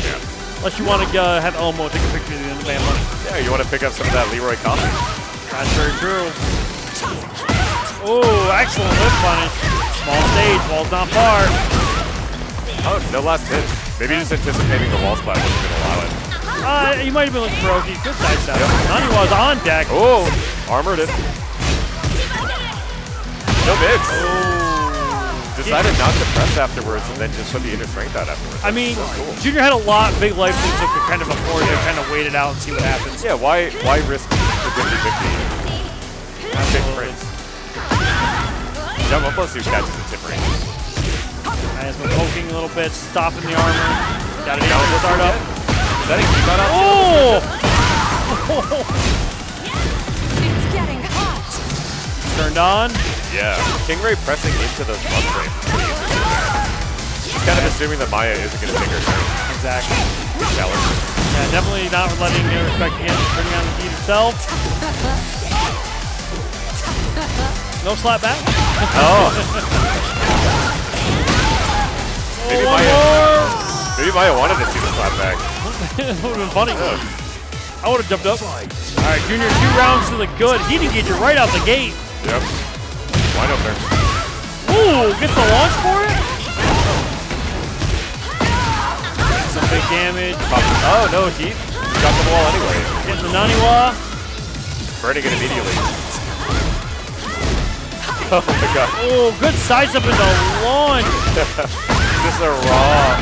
Yeah. Unless you want to have Elmo take a picture of the band money. Yeah, you want to pick up some of that Leroy coffee? That's very true. Oh, excellent whip punish. Small stage, ball's not far. Oh, no last hit. Maybe just anticipating the wall splat wasn't going to allow it. You might have been looking for Oki. Good side step. Nani was on deck. Oh, armored it. No mix. Oh. Decided not to press afterwards and then just put the inner strength out afterwards. I mean, Cool. Junior had a lot big life leads so could kind of afford to kind of wait it out and see what happens. Yeah, why risk the 50-50? Pick Prince. Jump up plus 2 catches a tip range. Mayasma poking a little bit, stopping the armor. Got it down to start up. Is that a keep out option? Oh! It's getting hot. Turned on. Yeah. KingRey pressing into those bug frames. He's kind of assuming that Maya isn't going to take her turn. Exactly. Good challenge. Yeah, definitely not letting respect him. Turning on the heat himself. No slap back. Oh. Maybe Maya wanted to see the slap back. It would have been funny. I would have jumped up. All right, Junior, 2 rounds to the good. Heat engager right out the gate. Yep. Wide opener. Ooh, gets the launch for it. Some big damage. Oh, no, heat. Got the wall anyway. Getting the Naniwa. Burning it immediately. Oh my god. Oh, good sidestep into launch. Just a raw.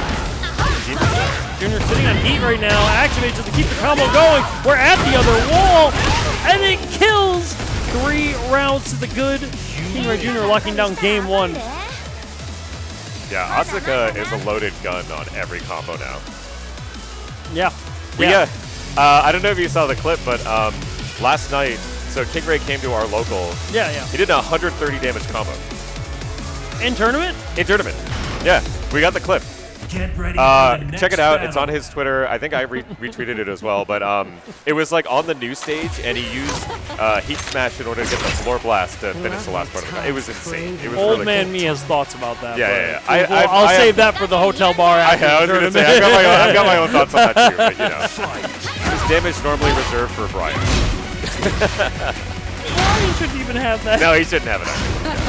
Junior sitting on heat right now. Activates it to keep the combo going. We're at the other wall. And it kills. 3 rounds to the good. KingReyJr. locking down game 1. Yeah, Asuka is a loaded gun on every combo now. Yeah. I don't know if you saw the clip, but last night, so KingRey came to our local. Yeah. He did a 130 damage combo. In tournament? In tournament. Yeah, we got the clip. Get ready for the next check it out. It's battle. on his Twitter. I think I retweeted it as well. But it was like on the new stage, and he used Heat Smash in order to get the floor blast to finish the last part of it. It was insane. It was Old really man cool. me has thoughts about that. Yeah, but yeah. I'll save that for the hotel bar. I After was the going to tournament. say, I've got my own thoughts on that too, but you know. This damage normally reserved for Brian. Oh, he shouldn't even have that. No, he shouldn't have it.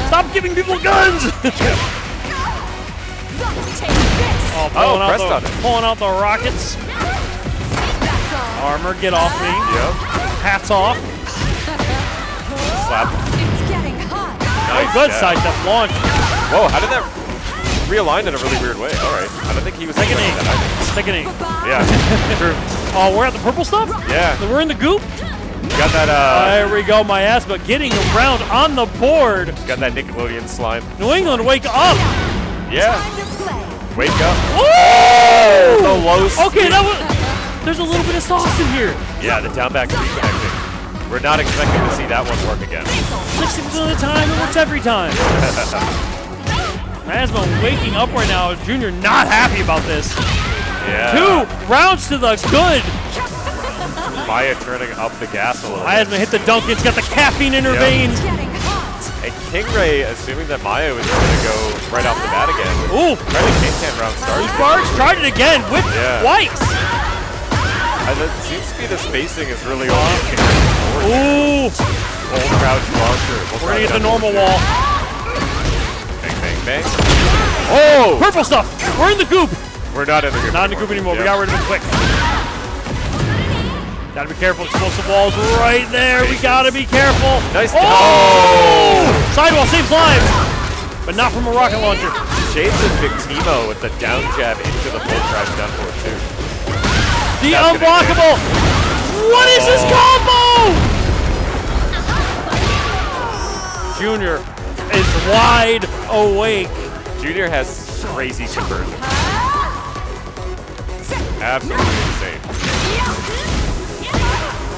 Stop giving people guns! Oh, pulling out the rockets. Armor, get off me. Yep. Hats off. Slap. It's getting hot. Oh, good side step launch. Whoa, how did that realign in a really weird way? All right. I don't think he was Second thinking aim. that either. Second aim. Yeah, true. Oh, we're at the purple stuff? Yeah. We're in the goop? You got that, There we go, Mayasma getting around on the board. got that Nickelodeon slime. New England, wake up! Yeah. Time to play. Wake up. Woo! The low Okay, that was. There's a little bit of sauce in here. Yeah, the down back reconnecting. We're not expecting to see that one work again. 60% of the time, it works every time. Mayasma waking up right now. Junior not happy about this. Yeah. 2 rounds to the good. Maya turning up the gas a little bit. Mayasma hit the dunk. It's got the caffeine in her Yep. veins. Getting hot. And KingRey, assuming that Maya was going to go right off the bat again. Ooh, Trying to K-10 round start. loose bars. Tried it again with Yeah. twice. It seems to be the spacing is really only a KingRey forward. Ooh, Old crouch launcher. we're gonna get the normal wall. Bang, bang, bang. Oh! Purple stuff. We're in the goop. We're not in the group. Not in the goop anymore. We Yep. got rid of it quick. Gotta be careful. Explosive walls right there. We gotta be careful. Nice. Oh! Sidewall saves lives, but not from a rocket launcher. Shades of Big Timo with the down jab into the full crouch down forward too. The That's gonna unblockable. What is this combo? Junior is wide awake. Junior has crazy conversion. Absolutely insane.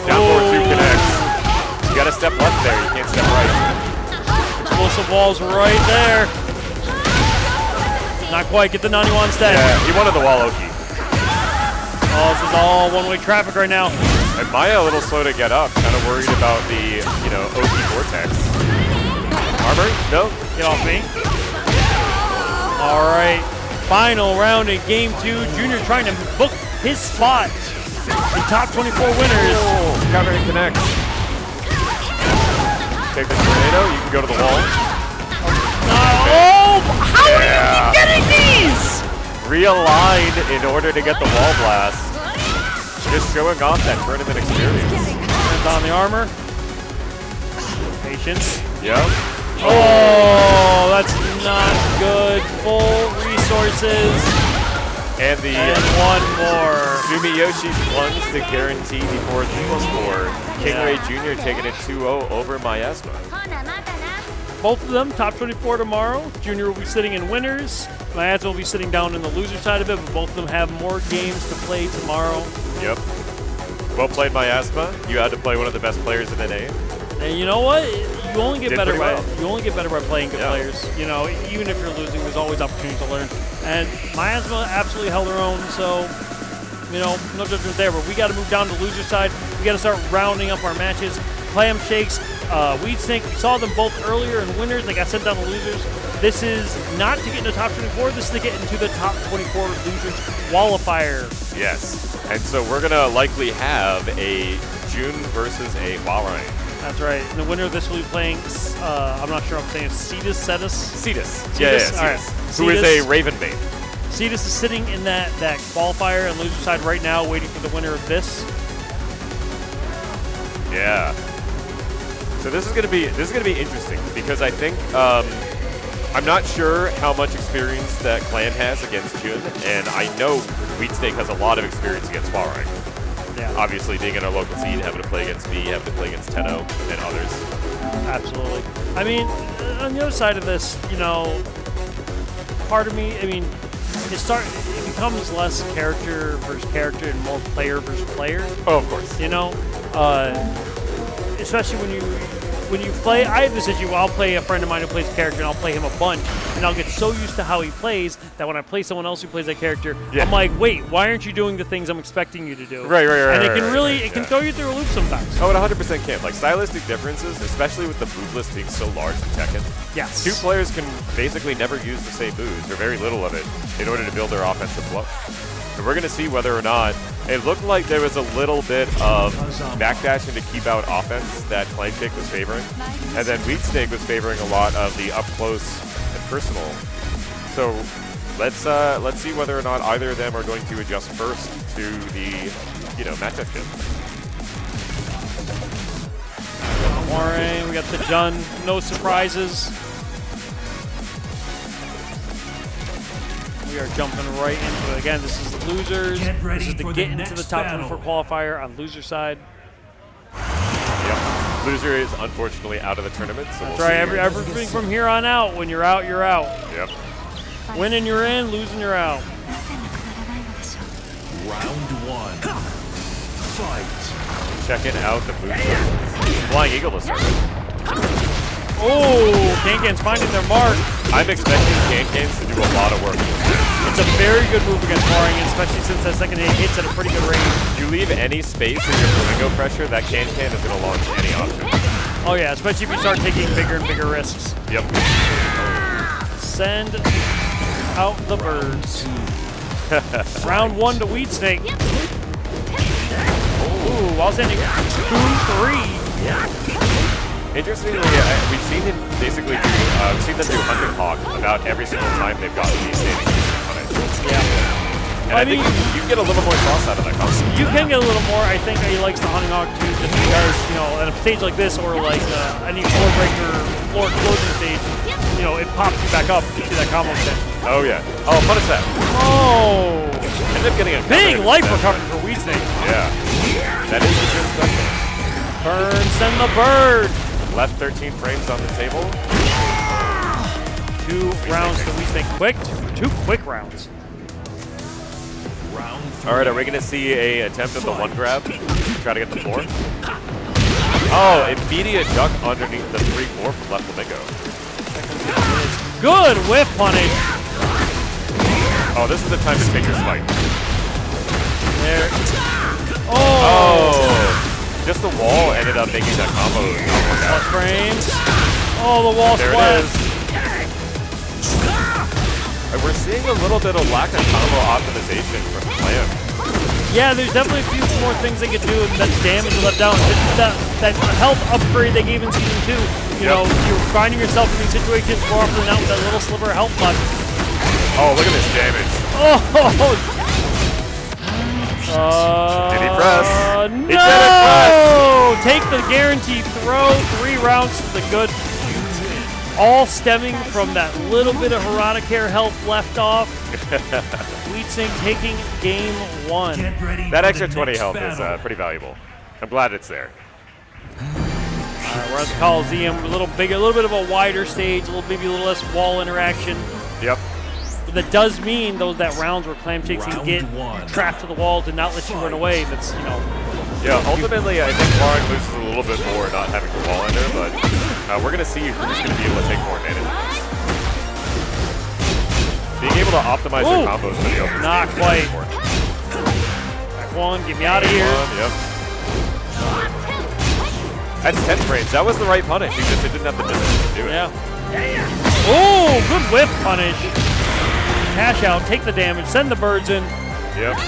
Down forward two connects. You gotta step left there, you can't step right. Explosive walls right there. Not quite. Get the 91 stack. Yeah, he wanted the wall Oki. Oh, this is all one-way traffic right now. And Maya a little slow to get up, kind of worried about the, Oki vortex. Armor? No? Get off me. All right. Final round in game 2. Junior trying to book his spot in top 24 winners. Oh, counter and connect. Take the tornado, you can go to the wall. Oh, how are you keep getting these? Realigned in order to get the wall blast. Just showing off that tournament experience. Hands on the armor. Patience. Yep. Oh, that's not good. Full resources. And the And one more. Sumiyoshi's plunge to guarantee before the score. KingReyJr. taking it 2-0 over Mayasma. Both of them, top 24 tomorrow. Junior will be sitting in winners. Mayasma will be sitting down in the loser side of it, but both of them have more games to play tomorrow. Yep. Well played, Mayasma. You had to play one of the best players in NA. And you know what? You only get Did better pretty by well. you only get better by playing good Yeah. players. Even if you're losing, there's always opportunities to learn. And Mayasma absolutely held her own, so no judgment there. But we got to move down to loser side. We got to start rounding up our matches. Clamshakes, weedsnake. We saw them both earlier in winners. They got sent down to losers. This is not to get into top 24. This is to get into the top 24 losers qualifier. Yes. And so we're going to likely have a June versus a Huarang. That's right. And the winner of this will be playing, I'm not sure I'm saying cetus. Cetus. Cetus? Yeah, All right. Cetus. Who is a Cetus. Ravenbait. Cetus is sitting in that qualifier and loser side right now, waiting for the winner of this. Yeah. So this is gonna be interesting because I think I'm not sure how much experience that clan has against Jun, and I know weedsnake has a lot of experience against Huarang. Yeah, Obviously, being in our local scene, having to play against me, having to play against Tenno and others. absolutely. I mean, on the other side of this, part of me, it becomes less character versus character and more player versus player. Oh, of course. Especially when when you play, I have this issue. I'll play a friend of mine who plays a character, and I'll play him a bunch, and I'll get so used to how he plays that when I play someone else who plays that character, I'm like, wait, why aren't you doing the things I'm expecting you to do? Right. And it can really, it can throw you through a loop sometimes. Oh, it 100% can. Like, stylistic differences, especially with the move list being so large in Tekken. Yes. Two players can basically never use the same moves, or very little of it, in order to build their offensive flow. And we're going to see whether or not it looked like there was a little bit of backdashing to keep out offense that Clamshakes was favoring. And then weedsnake was favoring a lot of the up close and personal. So let's see whether or not either of them are going to adjust first to the, matchup shift. Warren, we got the Jun, no surprises. We are jumping right into it. Again, this is the losers. This is to get into the top 24 qualifier on loser side. Yep. Loser is unfortunately out of the tournament. So That's right. Everything from here on out. When you're out, you're out. Yep. Winning, you're in. Losing, you're out. Round one. Fight. Checking out the blue Flying Eagle to start. Oh, Kankan's finding their mark. I'm expecting Kankans to do a lot of work. It's a very good move against Warring, especially since that second hit hits at a pretty good range. You leave any space in your flamingo pressure, that Kankan is going to launch any option. Oh yeah, especially if you start taking bigger and bigger risks. Yep. Send out the birds. Round one to weedsnake. Ooh, while sending 2-3. Interestingly, we've seen him basically do, we've seen them do Hunting Hawk about every single time they've gotten these standing on it. Yeah. And I think you can get a little more sauce out of that combo. You can get a little more. I think he likes the Hunting Hawk too, just because, on a stage like this or like any floor breaker, floor closing stage, it pops you back up to that combo set. Oh yeah. Oh, punish that. Oh. End up getting a big life recovery for weedsnake. Yeah. That is the good special. Burn, send the bird. Left 13 frames on the table. 2 rounds to weedsnake quick. 2 quick rounds. All right, are we going to see a attempt at the one grab? Try to get the 4. Oh, immediate duck underneath the 3-4 from left flamingo. Good whiff punish. Oh, this is the time to take your spike. There. Oh. Just the wall ended up making that combo. Plus frames. Oh, the wall there splat. It is. We're seeing a little bit of lack of combo optimization from Clam. Yeah, there's definitely a few more things they could do, and that damage left down. That health upgrade they gave in Season 2. You're finding yourself in these situations more often than not with that little sliver of health left. Oh, look at this damage. Oh! Did he press? No! He did it press! Take the guaranteed throw. 3 rounds to the good. All stemming from that little bit of Herodicare health left off. weedsnake taking game 1. That extra 20 health is pretty valuable. I'm glad it's there. All right, we're at the Coliseum. A little bit of a wider stage. Maybe a little less wall interaction. Yep. But that does mean that rounds where Clamshakes can get trapped to the wall to not let you run away. That's Yeah, ultimately I think Warren loses a little bit more not having the wall under, but we're going to see who's going to be able to take more advantage of this. Being able to optimize their combos for the open not stage quite. Back 1, get me out of here. Yep. That's 10 frames. That was the right punish. He just didn't have the distance to do it. Yeah. Oh, good whip punish. Cash out, take the damage, send the birds in. Yep.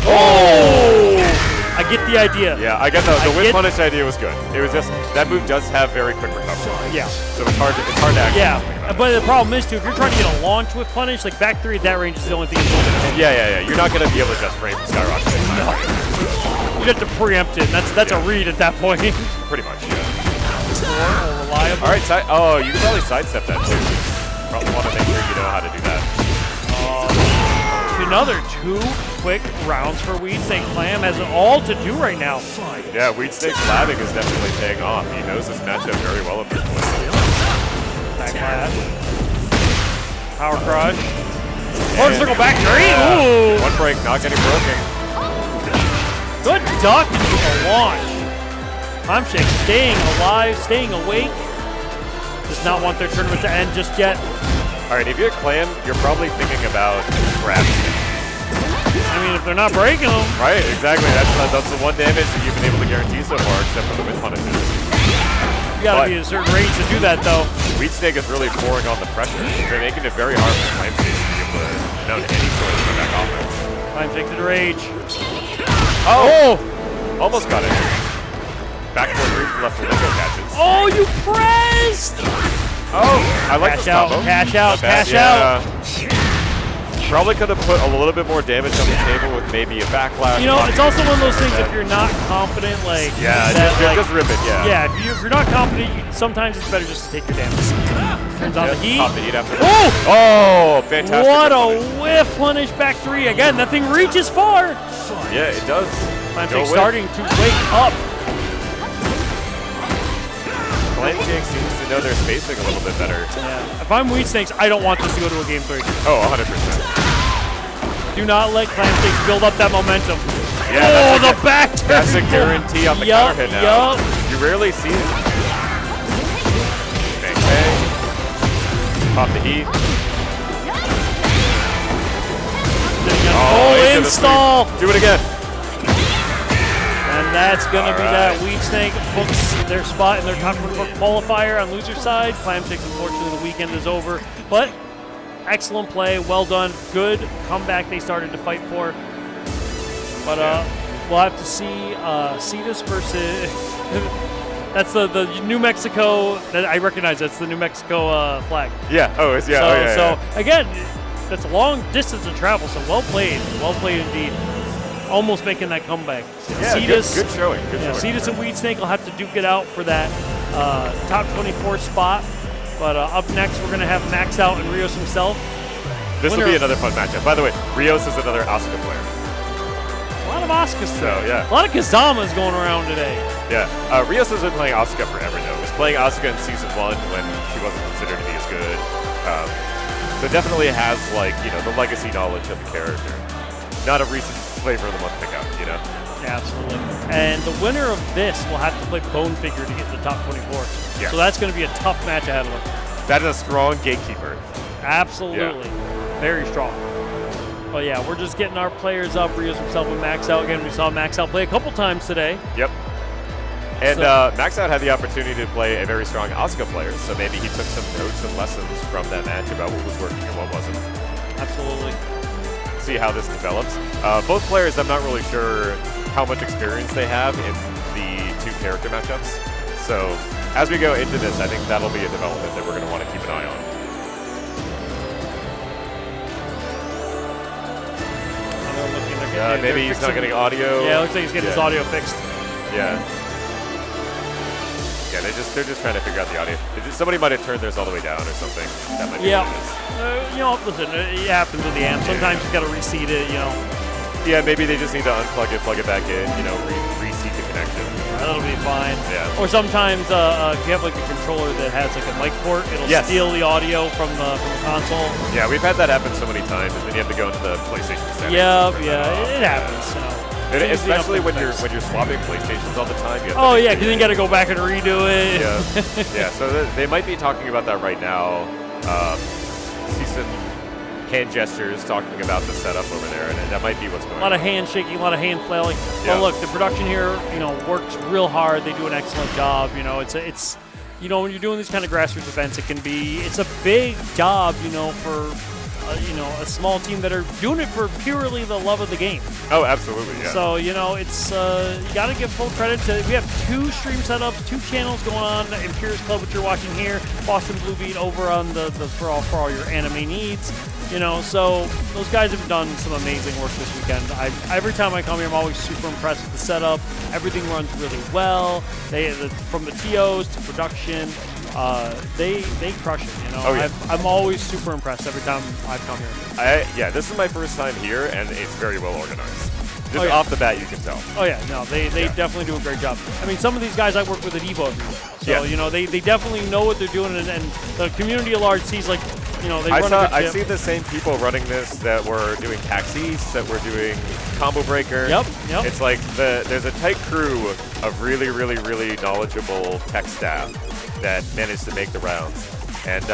Oh! I get the idea. Yeah, I get the whip punish idea was good. It was just, that move does have very quick recovery. Yeah. So it's hard to actually Yeah, but the problem is, too, if you're trying to get a launch whip punish, like back 3 at that range is the only thing you're going to do. Yeah. You're not going to be able to just frame skyrocket. You have to preempt it, and that's a read at that point. Pretty much, yeah. Reliable. All right, you can probably sidestep that, too. Probably want to make sure you know how to do that. Another 2 quick rounds for weedsnake. Clam has it all to do right now. Yeah, weedsnake's labbing is definitely paying off. He knows this matchup very well at this point. Backlash. Power crush. Corner circle back 3. Ooh. One break, not getting broken. Good duck into the launch. Clamshakes staying alive, staying awake. Does not want their tournament to end just yet. All right, if you're Clam, you're probably thinking about grabs. I mean, if they're not breaking them. Right, exactly. That's the one damage that you've been able to guarantee so far, except for the wind punishes. You gotta be at a certain range to do that, though. weedsnake is really pouring on the pressure. They're making it very hard for Clamshakes to be able to mount any sort of comeback offense. Clamshakes to the rage. Oh! Almost got it. Back four three left for Lingo catches. Oh, you pressed! Oh! I like Cash this out, combo. cash out, Not bad. cash out. Probably could have put a little bit more damage on the table with maybe a backlash. You know, it's also one of those things, if you're not confident, like... Yeah, that, just rip it, yeah. Yeah, if you're not confident, sometimes it's better just to take your damage. Turns on the heat. Pop the heat after Oh! Oh, fantastic. What a whiff punish back three. Again, that thing reaches far. Yeah, it does. Clamshake starting to wake up. Clamshake seems to know their spacing a little bit better. Yeah. If I'm weedsnakes, I don't want this to go to a game three. Oh, 100%. Do not let Clamshakes build up that momentum. Yeah, oh, the back turn. That's a guarantee on the counter hit now. You rarely see it. Bang, bang. Pop the heat. Oh, install. Do it again. And that's going to be that. weedsnake books their spot in their top qualifier on loser side. Clamshakes, unfortunately, the weekend is over. But excellent play. Well done. Good comeback they started to fight for. But we'll have to see cetus versus... That's the New Mexico... I recognize that's the New Mexico flag. Yeah. Oh, it's, yeah. So, oh, yeah, yeah. So again, that's a long distance of travel, so well played indeed. Almost making that comeback. Yeah, cetus, good showing. Good showing. cetus and weedsnake will have to duke it out for that top 24 spot. But up next, we're going to have Maxout and RiosHimself. This will be another fun matchup. By the way, Rios is another Asuka player. A lot of Asukas today. So, yeah. A lot of Kazamas going around today. Yeah. Rios has been playing Asuka forever, though. Was playing Asuka in Season 1 when she wasn't considered to be as good. So definitely has, like, you know, the legacy knowledge of the character. Not a recent flavor of the month pickup, you know? Yeah, absolutely. And the winner of this will have to play Bone Figure to get to the top 24. Yeah. So that's going to be a tough match ahead of them. That is a strong gatekeeper. Absolutely. Yeah. Very strong. But yeah, we're just getting our players up. RiosHimself and Maxout. Again, we saw Maxout play a couple times today. Yep. And Maxout had the opportunity to play a very strong Asuka player, so maybe he took some notes and lessons from that match about what was working and what wasn't. Absolutely. See how this develops. Both players, I'm not really sure how much experience they have in the two character matchups. So as we go into this, I think that'll be a development that we're going to want to keep an eye on. Maybe he's not getting audio. Yeah, it looks like he's getting his audio fixed. Yeah. Yeah, they're just trying to figure out the audio. Somebody might have turned theirs all the way down or something. That might be what it is. You know, listen, it happens with the amp. Sometimes you got to reseat it, you know. Yeah, maybe they just need to unplug it, plug it back in, you know, reseat the connection. That'll be fine. Yeah. Or sometimes if you have like a controller that has like a mic port, it'll steal the audio from the console. Yeah, we've had that happen so many times, and then you have to go into the PlayStation settings. Yeah, it happens. You know. Especially when you're swapping PlayStations all the time. You have because then you got to go back and redo it. Yeah, yeah. So they might be talking about that right now. See some hand gestures talking about the setup over there, and that might be what's going on. A lot of hand shaking, a lot of hand flailing. Yeah. But look, the production here, you know, works real hard. They do an excellent job. You know, it's you know, when you're doing these kind of grassroots events, it's a big job, you know, for you know, a small team that are doing it for purely the love of the game. Oh, absolutely, yeah. So, you know, it's you got to give full credit to. We have 2 stream setups, 2 channels going on. Imperius Club, which you're watching here, Boston Blue Beat over on the for all your anime needs. You know, so those guys have done some amazing work this weekend. Every time I come here, I'm always super impressed with the setup. Everything runs really well. From the TOs to production. They crush it, you know. Oh, yeah. I'm always super impressed every time I come here. Yeah, this is my first time here, and it's very well organized. Just off the bat, you can tell. Oh yeah, no, they definitely do a great job. I mean, some of these guys I work with at Evo every year, so you know they definitely know what they're doing, and the community at large sees like you know, they I run saw. a good I ship. see the same people running this that were doing Taxis, that were doing Combo Breaker. Yep. It's like there's a tight crew of really, really, really knowledgeable tech staff that managed to make the rounds, and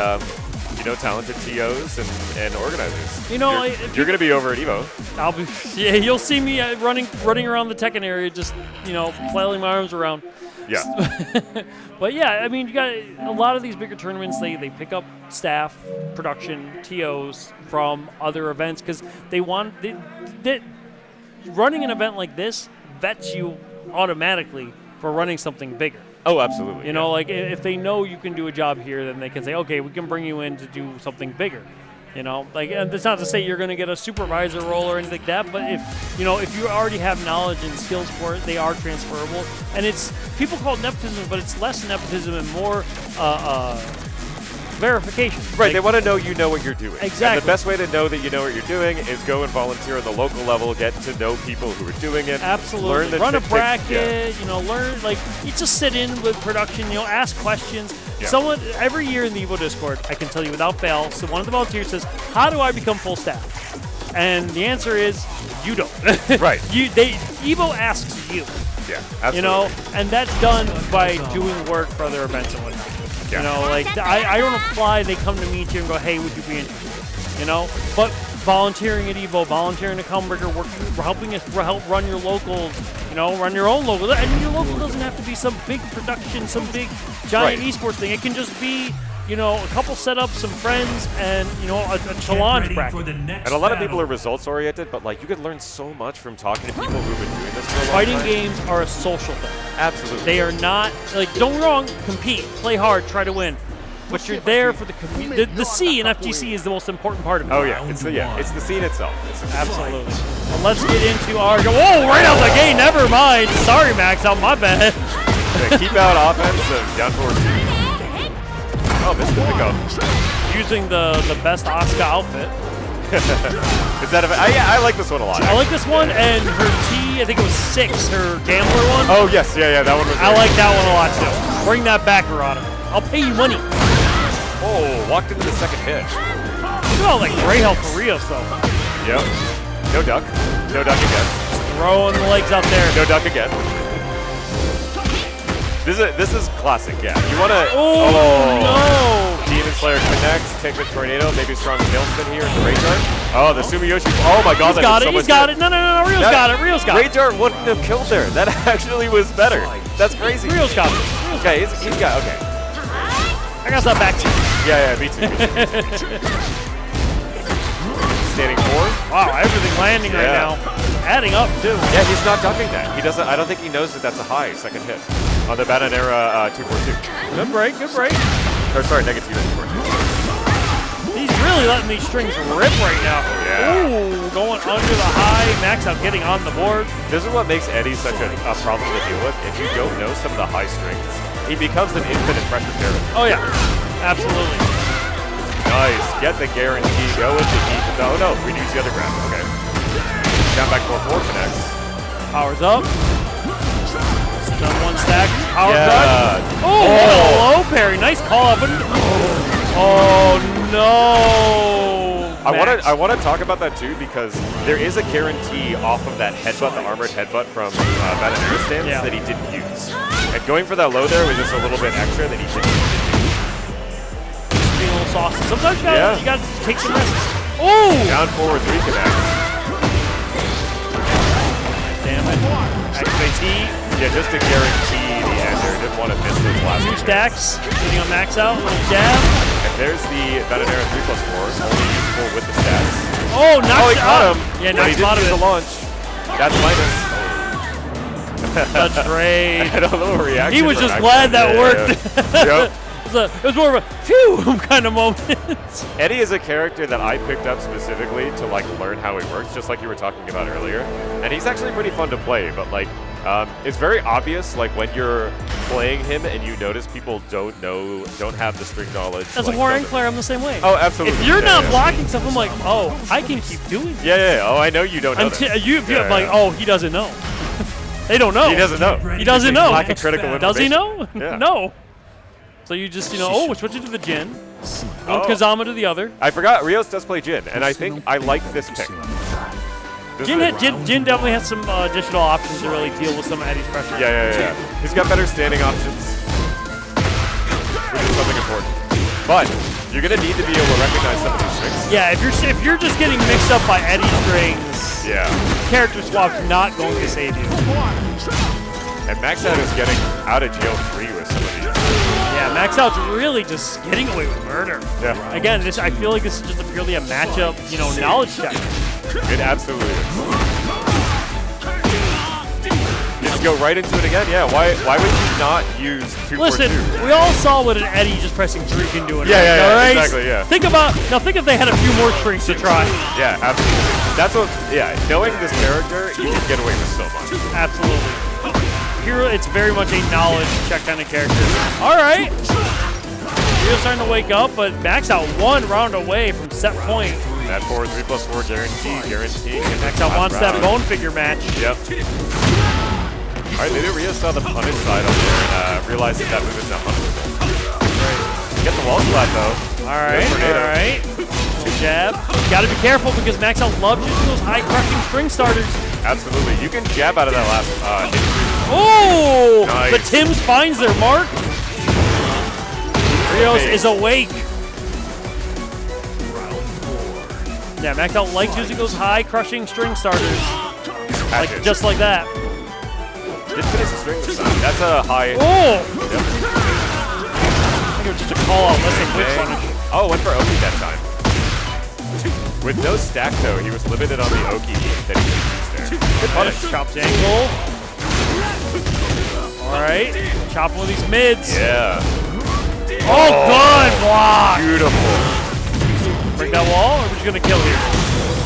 talented TOs and organizers. You know, you're going to be over at Evo. I'll be. Yeah, you'll see me running around the Tekken area, just flailing my arms around. Yeah. But yeah, I mean, you got a lot of these bigger tournaments. They pick up staff, production, TOs from other events because they want running an event like this vets you automatically for running something bigger. Oh, absolutely. You know, like if they know you can do a job here, then they can say, okay, we can bring you in to do something bigger. You know, like, and that's not to say you're going to get a supervisor role or anything like that, but if you already have knowledge and skills for it, they are transferable. And it's, people call it nepotism, but it's less nepotism and more verification. Right, they want to know you know what you're doing. Exactly. And the best way to know that you know what you're doing is go and volunteer at the local level, get to know people who are doing it. Absolutely. Learn the Run a tick- bracket, learn, like, you just sit in with production, ask questions. Yeah. Someone, every year in the Evo Discord, I can tell you without fail, so one of the volunteers says, how do I become full staff? And the answer is, you don't. Right. Evo asks you. Yeah, absolutely. And that's done by doing work for other events and whatnot. Yeah. I don't apply, they come to me and go, hey, would you be interested? But volunteering at Evo, volunteering at Comberger, helping us help run your locals, run your own local. And your local doesn't have to be some big production, some big giant esports thing. It can just be, a couple setups, some friends, and, a challenge bracket. And a lot of people are results oriented, but you could learn so much from talking to people who've been doing this for a long Fighting time. games are a social thing. Absolutely. They are not, don't get me wrong, compete, play hard, try to win. But you're there for the community. The C in FGC is the most important part of it. Oh yeah, it's the scene itself. Absolutely. Well, let's get into our. Whoa! Right out the gate. Never mind. Sorry, Maxout. My bad. Yeah, keep out offense and down forward. Oh, missed the pickup. Using the best Asuka outfit. Is that I like this one a lot. I like this one, and her T, I think it was 6, her gambler one. Oh yes, yeah, that one was. I like that one a lot too. Bring that back, Arata. I'll pay you money. Oh, walked into the second hit. Look at all that great help for Rios though. Yep. No duck. No duck again. Throwing the legs out there. No duck again. This is classic, yeah. You wanna Oh no! Demon Slayer connects, take the tornado, maybe a strong tailspin here in the RiosHimself. Oh, the Sumiyoshi. Oh my god, He's got it. No, Rios got it. Rios got it. RiosHimself wouldn't have killed there. That actually was better. That's crazy. Rios got it. Okay, he's got okay. I got that back to you. Yeah, me too. Standing forward. Wow, everything landing right now. Adding up too. Yeah, he's not ducking that. He doesn't. I don't think he knows that that's a high second hit on the Bananera 242. Good break. Or sorry, negative 242. He's really letting these strings rip right now. Yeah. Ooh, going under the high. Maxout getting on the board. This is what makes Eddie such a problem to deal with. If you don't know some of the high strings, he becomes an infinite pressure carry. Oh yeah, absolutely. Nice. Get the guarantee. Go into deep. No. Reduce the other grab. Okay. Down back 4-4 connects. Powers up. Done one stack. Power Yeah. cut. Oh, what a low parry. Nice call up. Oh no. I want to talk about that too because there is a guarantee off of that headbutt, the armored headbutt from Bananera stance that he didn't use. And going for that low there was just a little bit extra that he didn't use. Being a little saucy. Sometimes you got to take some risks. Oh! Down forward 3 connects. Damn it. Activate T. Yeah, just to guarantee the ender. Didn't want to miss those last 2 2 stacks. Sitting on Maxout. Little jab. And there's the Bananera 3+4, only useful with the stats. Oh, knocks he caught him. Yeah, but he knocks him out didn't of use it. the launch. That's minus. That's great. I had a little reaction. He was from just Maxout. glad that worked. Yep. It was more of a phew kind of moment. Eddie is a character that I picked up specifically to learn how he works, just like you were talking about earlier. And he's actually pretty fun to play, but it's very obvious when you're playing him and you notice people don't have the string knowledge. As a warring player, I'm the same way. Oh, absolutely. If you're not blocking stuff, I'm like, oh, I can keep doing it. Yeah. Oh, I know you don't know. Oh, he doesn't know. They don't know. He doesn't know. He doesn't know. Lacking critical Does he know? Yeah. No. So you just, switch it to the Jin. One Kazama to the other. I forgot Rios does play Jin, and I think I like this pick. Jin definitely has some additional options to really deal with some of Eddie's pressure. Yeah. He's got better standing options, which is something important. But you're gonna need to be able to recognize some of these strings. Yeah, if you're just getting mixed up by Eddie strings, character swap's not going to save you. And Maxout is getting out of jail free with some of these. Yeah, Maxout's really just getting away with murder. Yeah. Again, I feel like this is just purely a matchup, knowledge check. It absolutely is. Just go right into it again. Yeah. Why would you not use 2-4-2? Listen, we all saw what an Eddie just pressing 3 can do. Yeah, exactly. Yeah. Think if they had a few more strings to try. Yeah, absolutely. That's what. Yeah, knowing this character, you can get away with so much. Absolutely. Here, it's very much a knowledge check kind of character. All right. Rio's starting to wake up, but Maxout 1 round away from set point. That 3+4 guarantee. Maxout wants that bone figure match. Yep. All right, maybe Rio saw the punish side up there and realized that move is not punishable. Right. Get the wall slide though. All right. Little jab. Got to be careful because Maxout loves using those high crushing string starters. Absolutely. You can jab out of that last hit. Oh! Nice. But Tim's finds their mark. Rios is awake. Yeah, Maxout likes using those high crushing string starters. Just like that. Didn't finish the string this time. That's a high. Oh! Yep. I think it was just a call out less than quick punish. Oh, went for Oki that time. With no stack though, he was limited on the Oki that he could use there. Good punish. Chops angle. Alright. Chopping with these mids. Yeah. Oh, good block! Beautiful. Break that wall, or we're just gonna kill here?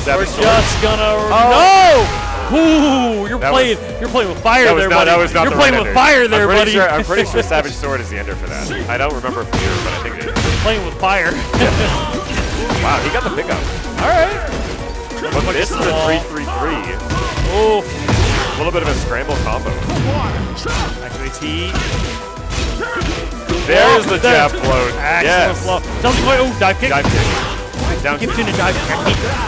We're just gonna no! Ooh, you're playing with fire there, buddy. You're playing with fire there, buddy. I'm pretty sure Savage Sword is the ender for that. I don't remember for sure, but I think it is. Playing with fire. Wow, he got the pickup. All right. But this is a 3-3-3. Oh, a little bit of a scramble combo. Activate T. There's the jab float. Yes. Doesn't quite. Oh, dive kick. Dive kick. Down Keeps doing a dive kick.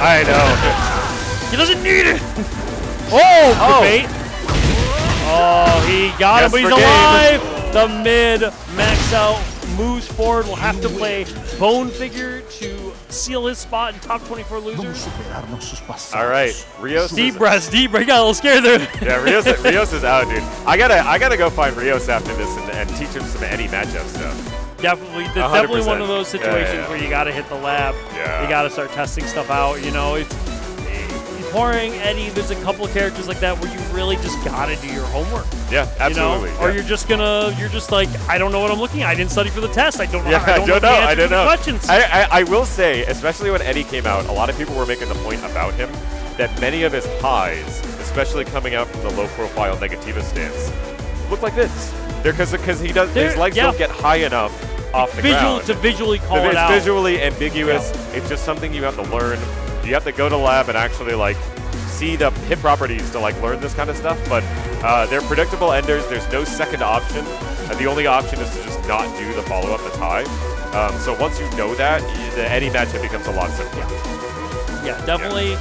I know. He doesn't need it. Oh, debate. Oh, he got him, but he's alive. The mid Maxout moves forward. Will have to play Bone Figure to seal his spot in top 24 losers. All right, Rios. Deep breaths. He got a little scared there. Yeah, Rios is out, dude. I gotta go find Rios after this and teach him some Eddie matchup stuff. Definitely, it's definitely one of those situations where you gotta hit the lab. Yeah. You gotta start testing stuff out. It's pouring Eddie. There's a couple of characters like that where you really just gotta do your homework. Yeah, absolutely. Or you're just like, I don't know what I'm looking at. I didn't study for the test. I don't know. Yeah, I don't know. Questions. I will say, especially when Eddie came out, a lot of people were making the point about him that many of his highs, especially coming out from the low-profile Negativa stance, look like this. They're because his legs don't get high enough off the ground. To visually call it out. It's visually ambiguous. Yeah. It's just something you have to learn. You have to go to lab and actually see the hit properties to learn this kind of stuff. But they're predictable enders. There's no second option. The only option is to just not do the follow-up that's high. So once you know that, the Eddie matchup becomes a lot simpler. Yeah, definitely.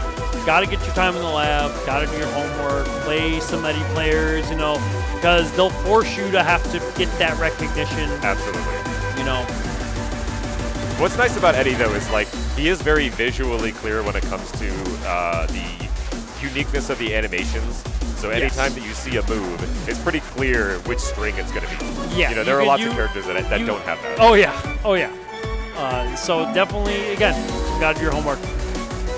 Got to get your time in the lab. Got to do your homework. Play some Eddie players, because they'll force you to have to get that recognition. Absolutely. What's nice about Eddie though is he is very visually clear when it comes to the uniqueness of the animations. So anytime that you see a move, it's pretty clear which string it's going to be. Yeah, there are lots of characters that don't have that. Oh yeah. So definitely, again, you got to do your homework.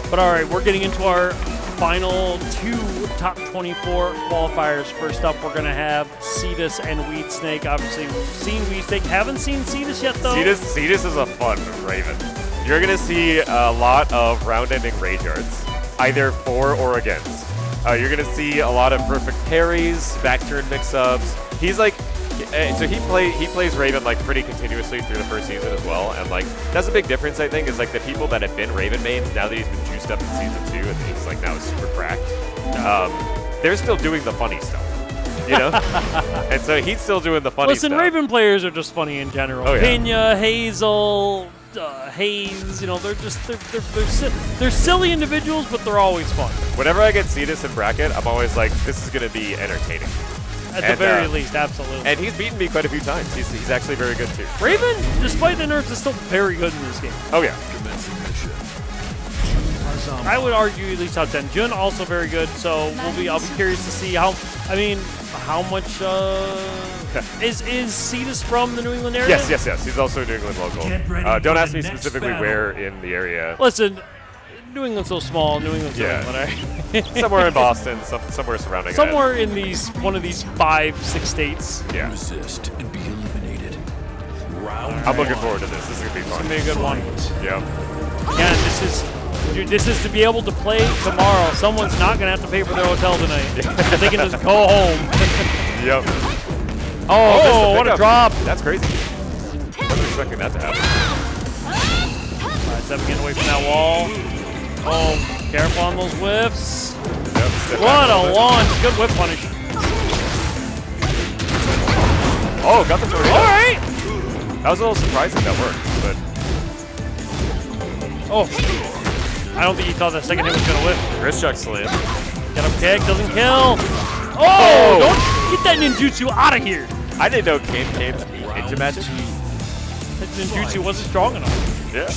But all right, we're getting into our final 2 top 24 qualifiers. First up, we're going to have Cetus and weedsnake. Obviously, we've seen weedsnake. Haven't seen Cetus yet, though. Cetus is a fun Raven. You're going to see a lot of round-ending rage arts, either for or against. You're going to see a lot of perfect parries, back-turn mix-ups. He's so he plays Raven pretty continuously through the first season as well, and that's a big difference I think is the people that have been Raven mains now that he's been juiced up in season 2 and he's now super cracked. They're still doing the funny stuff, and so he's still doing the funny stuff. Listen, Raven players are just funny in general. Oh, yeah. Pena, Hazel, Hayes. You know, they're just they're silly individuals, but they're always fun. Whenever I get cetus in bracket, I'm always like, this is going to be entertaining. At the very least, absolutely. And he's beaten me quite a few times. He's actually very good too. Raven, despite the nerfs, is still very good in this game. Oh yeah. I would argue at least top 10. Jun also very good, so I'll be curious to see how. I mean, how much is cetus from the New England area? Yes. He's also a New England local. Don't ask me specifically where in the area. Listen, New England's so small. New England's New England, right? Somewhere in Boston, somewhere surrounding. Somewhere in one of these 5-6 states. Yeah. Resist and be eliminated. I'm looking forward to this. This is gonna be fun. It's gonna be a good one. Yeah. Again, this is to be able to play tomorrow. Someone's not gonna have to pay for their hotel tonight. They can just go home. Yep. Oh, what a drop! That's crazy. Wasn't expecting that to happen. Alright, Seven getting away from that wall. Oh, careful on those whiffs. Yep, What a launch! Good whip punish. Oh, got the tornado. All right. That was a little surprising that worked, but I don't think he thought that second hit was gonna whip. wrist check slam. Get him kick, doesn't kill. Oh, don't get that ninjutsu out of here. I didn't know Kane Kane's ninja magic. That ninjutsu wasn't strong enough. Yeah.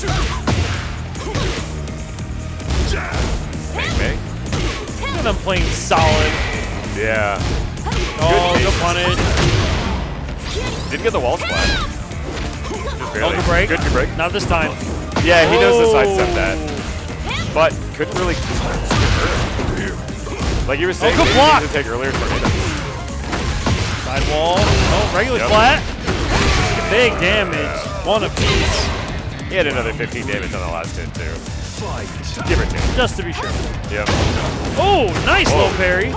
Bang bang. Look at them playing solid. Yeah. Oh, good punish. Didn't get the wall splat. Just barely. Good break. Good to break. Not this time. Yeah, he knows to sidestep that. But couldn't really. Like you were saying, good maybe block. he needs to take earlier tornado. Side wall. Oh, regular flat. Big damage. One apiece. He had another 15 damage on the last hit too. Give or take. Just to be sure. Yep. Oh, nice low parry.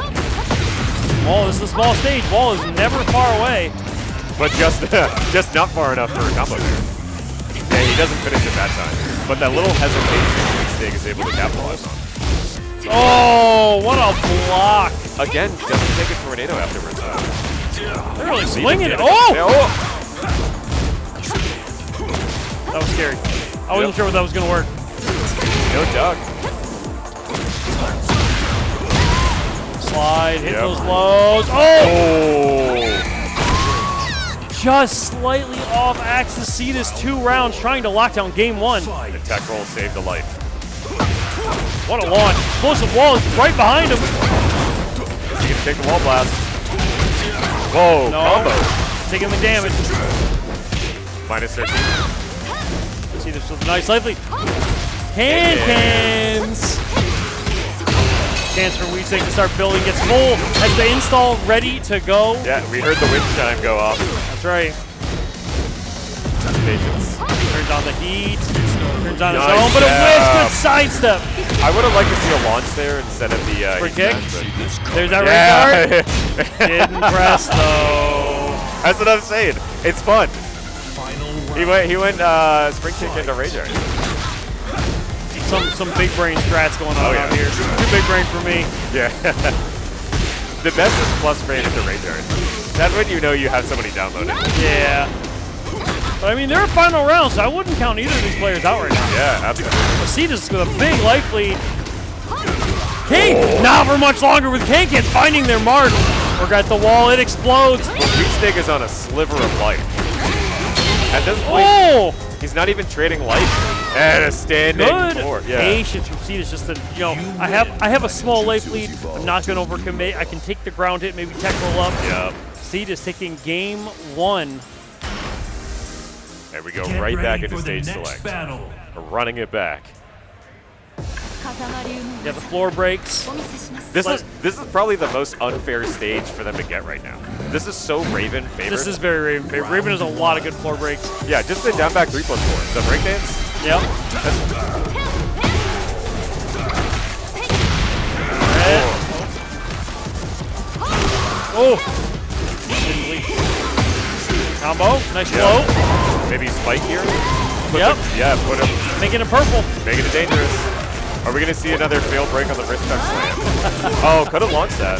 Wall, this is a small stage. Wall is never far away. But just not far enough for a combo there. Yeah, he doesn't finish it that time. But that little hesitation weedsnake is able to capitalize on. Oh, what a block. Again, doesn't take a tornado afterwards. They're really swinging it. Yeah, Oh! That was scary. I wasn't sure if that was going to work. No duck. Slide, hit those lows. Oh! Oh! Just slightly off axis. Cetus 2 rounds trying to lock down game 1. The tech roll saved a life. What a launch. Explosive wall is right behind him. Is he going to take the wall blast? Whoa, No. combo. Taking the damage. Minus 13. Cetus with a nice lively. Cans. Chance for weedsnake to start building. Gets full. Has the install ready to go. Yeah, we heard the wind chime go off. That's right. Patience. Turns on the heat. Turns on his Nice own, but it whiffs. jab. Good sidestep. I would have liked to see a launch there instead of the Free heat kick. smash, There's that but- restart. Didn't press though. That's what I'm saying. It's fun. He went spring kick into RiosHimself. Some big brain strats going on Oh, yeah. out here. Too big brain for me. Yeah. The best is plus frame into RiosHimself. That's when you know you have somebody downloaded. Yeah. But I mean, they're a final round, so I wouldn't count either of these players out right now. Yeah, absolutely. Cetus with a big life lead. King, not for much longer with King finding their mark. We're at the wall, it explodes. But weedsnake is on a sliver of life. At this point, he's not even trading life. And a standing Good floor. Yeah. patience from Cetus. Just to, I have a small life lead. I'm not going to overcommit. I can take the ground hit, maybe tech roll up. Yeah. Cetus taking game 1. There we go, right back into stage select. Battle. We're running it back. Yeah, the floor breaks. This is probably the most unfair stage for them to get right now. This is so Raven favored. This is very Raven favorite. Raven has a lot of good floor breaks. Yeah, just the down back 3+4. The breakdance. Yep. Oh. Didn't leak. Combo. Nice flow. Maybe spike here. Yep. Put him. Making it purple. Making it dangerous. Are we going to see another failed break on the wrist tuck slam? Oh, could have launched that.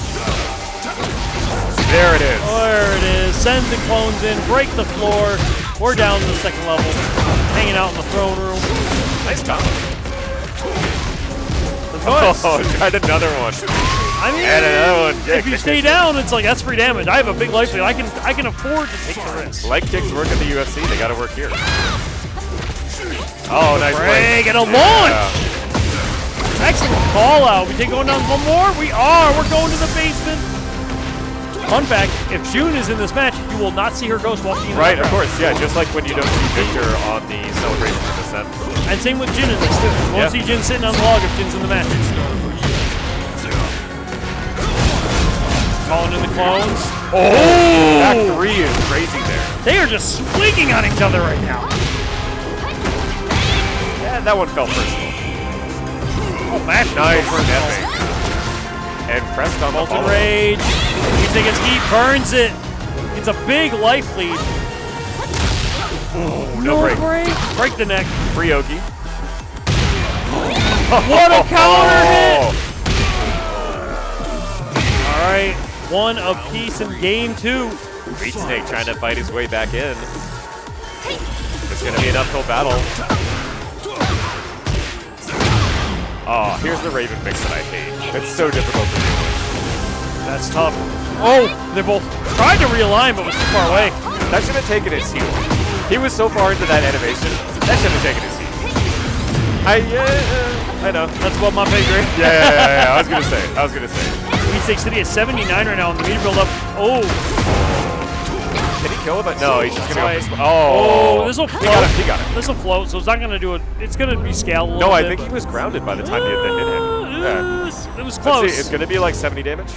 There it is. There it is. Send the clones in. Break the floor. We're down to the second level, hanging out in the throne room. Nice combo. Nice. Oh, tried another one. I mean, And another one. if you stay down, it's like that's free damage. I have a big life lead. I can afford to take the risk. Leg kicks work at the UFC. They got to work here. Oh, nice play. Break and a launch. Excellent call out. We take going down one more. We are. We're going to the basement. Fun fact: if June is in this match, you will not see her ghost walking in the Right, of background. course. Yeah, just like when you don't see Victor on the Celebration of Descent. And same with Jin in this too. You won't see Jin sitting on the log if Jin's in the match. Calling in the clones. Oh! Back 3 is crazy there. They are just swinging on each other right now. Yeah, that one felt personal. Oh, match Nice. Epic. And pressed on the Molten follow. Rage. He gets heat, burns it. It's a big life lead. Oh, no break. Break the neck. Free Oki. What a counter hit! All right, one apiece in game 2. weedsnake trying to fight his way back in. It's going to be an uphill battle. Oh, here's the Raven mix that I hate. It's so difficult to deal with. That's tough. Oh, they both tried to realign, but was too far away. That should have taken his heat. He was so far into that animation. That should have taken his heat. I know. That's above my pay grade. Yeah. I was gonna say. weedsnake City at 79 right now on the meter build up. Oh. Can he kill him? No, he's just gonna go for Oh, this will float. He got it. This will float, so it's not gonna do it. It's gonna be scaled a little No, I bit, think but- he was grounded by the time he hit him. Yeah. It was Let's close. see, it's gonna be like 70 damage.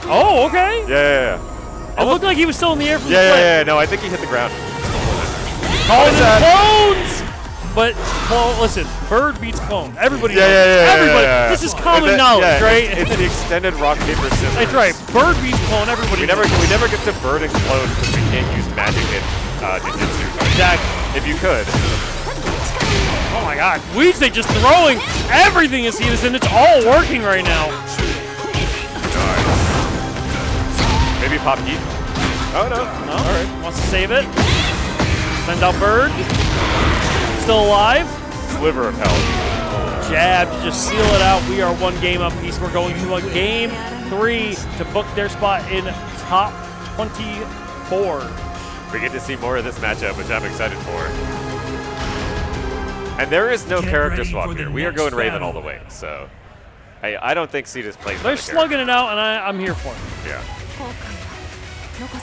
Oh, okay. Yeah. It looked like he was still in the air from the Yeah. No, I think he hit the ground. Calling is in that? clones! But, well, listen, bird beats clone. Everybody knows. Everybody. This is common knowledge, right? It's the extended rock, paper, scissors. That's right. Bird beats clone. Everybody We never get to bird and clone because we can't use magic in ninjutsu. Exactly. If you could. Oh my god. weedsnake just throwing everything at cetus, and it's all working right now. Maybe pop heat. Oh, no. No. All right. Wants to save it. Send out bird. Still alive. Sliver of hell. Jab to just seal it out. We are one game up piece. We're going to a game 3 to book their spot in top 24. We get to see more of this matchup, which I'm excited for. And there is no Get character ready swap for the here. We are next going Raven battle. all the way. So I don't think Cetus plays. They're another slugging it out, and I'm here for it. character.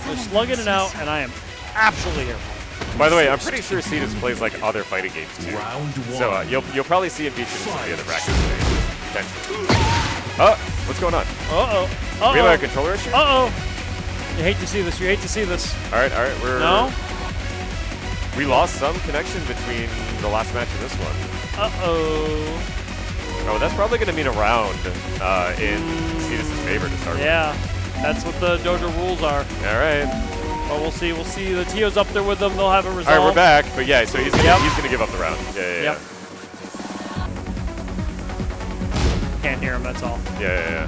They're slugging it out, and I am absolutely here for it. Yeah. By the way, I'm pretty sure Cetus plays like other fighting games too. Round 1. So you'll probably see him featured in some of the other brackets. Potentially. Oh, what's going on? Uh-oh. We have a controller issue? Uh-oh. You hate to see this. You hate to see this. All right. We're No? We lost some connection between the last match and this one. Uh-oh. Oh, that's probably going to mean a round in Cetus' favor to start Yeah. That's what the dojo rules are. with. All right. But we'll see. We'll see. The Tio's up there with them. They'll have a resolve. All right, we're back. But yeah, so he's gonna give up the round. Yeah. Yep. Can't hear him. That's all. Yeah.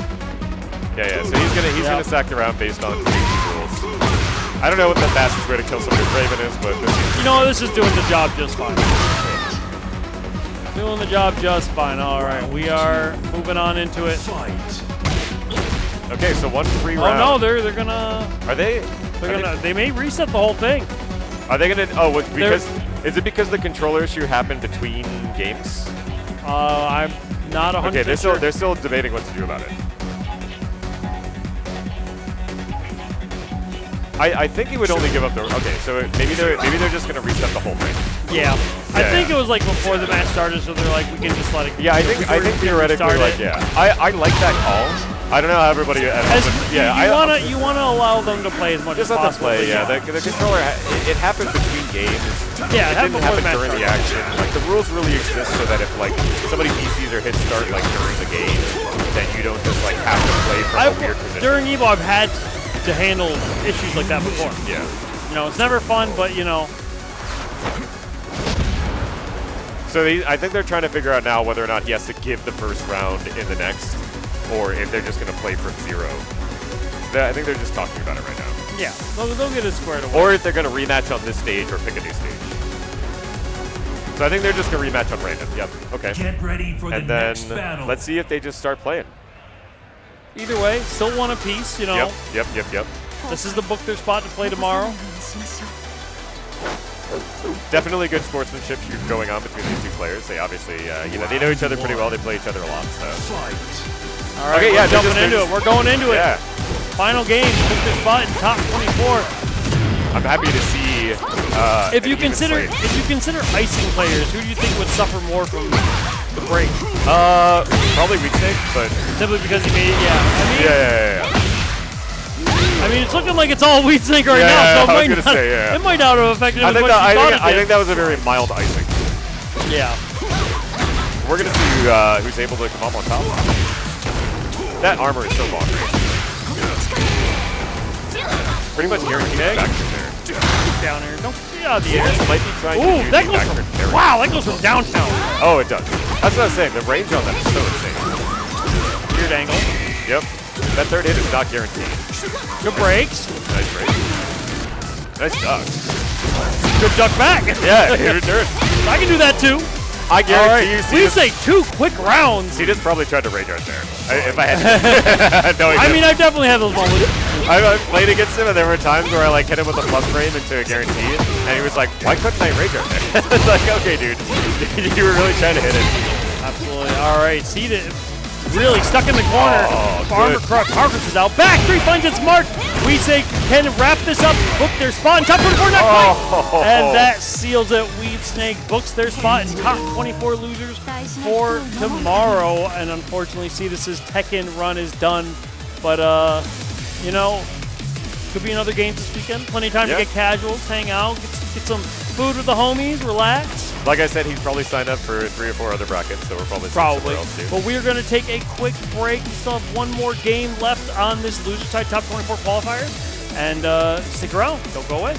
So he's gonna sack the round based on rules. I don't know what the fastest way to kill somebody with Raven is, but This is doing the job just fine. Doing the job just fine. All right, we are moving on into it. Fight. okay. So 1 free Oh round. no, they're gonna they may reset the whole thing. Are they gonna? Oh, because is it because the controller issue happened between games? I'm not 100%. Okay, sure. they're still debating what to do about it. I think he would only give up the. Okay, so maybe they're just gonna reset the whole thing. Yeah. I Yeah, think yeah. it was like before the match started, so they're like, we can just let it. Yeah, I think theoretically, restart like, it. yeah. I like that call. I don't know how everybody at home, but yeah, you wanna allow them to play as much just as let them possible. play. but Yeah, the controller. It happened between games. Yeah, it didn't happen during the action. Like the rules really exist so that if like somebody PCs or hits start like during the game, then you don't just like have to play from a weird position. During Evo, I've had to handle issues like that before. Yeah. It's never fun, but So I think they're trying to figure out now whether or not he has to give the first round in the next, or if they're just going to play from 0. I think they're just talking about it right now. Yeah, they'll get it squared away. Or they're going to rematch on this stage or pick a new stage. So I think they're just going to rematch on random. Yep. Okay. Get ready for the And then next battle. let's see if they just start playing. Either way, still one apiece, you know. Yep. This is the book their spot to play tomorrow. Definitely good sportsmanship going on between these two players. They obviously, they know each other pretty well. They play each other a lot. So. Fight. All right, Okay, we're yeah, jumping into it. We're going into it. Yeah. Final game, book their spot in top 24. I'm happy to see. If an you even consider slate. icing players, who do you think would suffer more from the break? Probably weedsnake, but Simply because he made it. Yeah. yeah. I mean, it's looking like it's all weedsnake right Yeah, now, so I was it gonna say, yeah. it might not have affected him I as think much as you thought I it think did. that was a very mild icing. Yeah. We're gonna see who's able to come up on top. That armor is so long range. Pretty much guaranteed back there. Down here. Don't get out of the air. This might be trying Ooh, to do that the goes back from, turn. wow, that goes from downtown. Oh, it does. That's what I was saying. The range on that is so insane. Weird angle. Yep. That third hit is not guaranteed. Good breaks. Nice break. Nice duck. Good duck back. Yeah, in return. I can do that too. I All guarantee right. you We Cetus, say 2 quick rounds. Cetus probably tried to rage right there. If I had no idea. I mean, I've definitely had those moments. I played against him, and there were times where I like hit him with a plus frame into a guarantee, and he was like, "Why couldn't I rage right there?" It's like, okay, dude, you were really trying to hit it. Absolutely. All right. Cetus really stuck in the corner. Oh, Farmer good. Crux. Harvest is out. Back 3 finds its mark. We say can wrap this up. Book their spot in top 24 next Oh. And that seals it. Weedsnake books their spot in top 24 losers for tomorrow. And unfortunately, Cetus's Tekken run is done. But could be another game this weekend. Plenty of time to get casuals, hang out, get some food with the homies, relax. Like I said, he's probably signed up for 3 or 4 other brackets, so we're probably seeing somewhere else too. But we are going to take a quick break. We still have one more game left on this loser side top 24 qualifier. And stick around. Don't go away.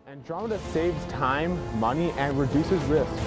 Andromeda saves time, money, and reduces risk.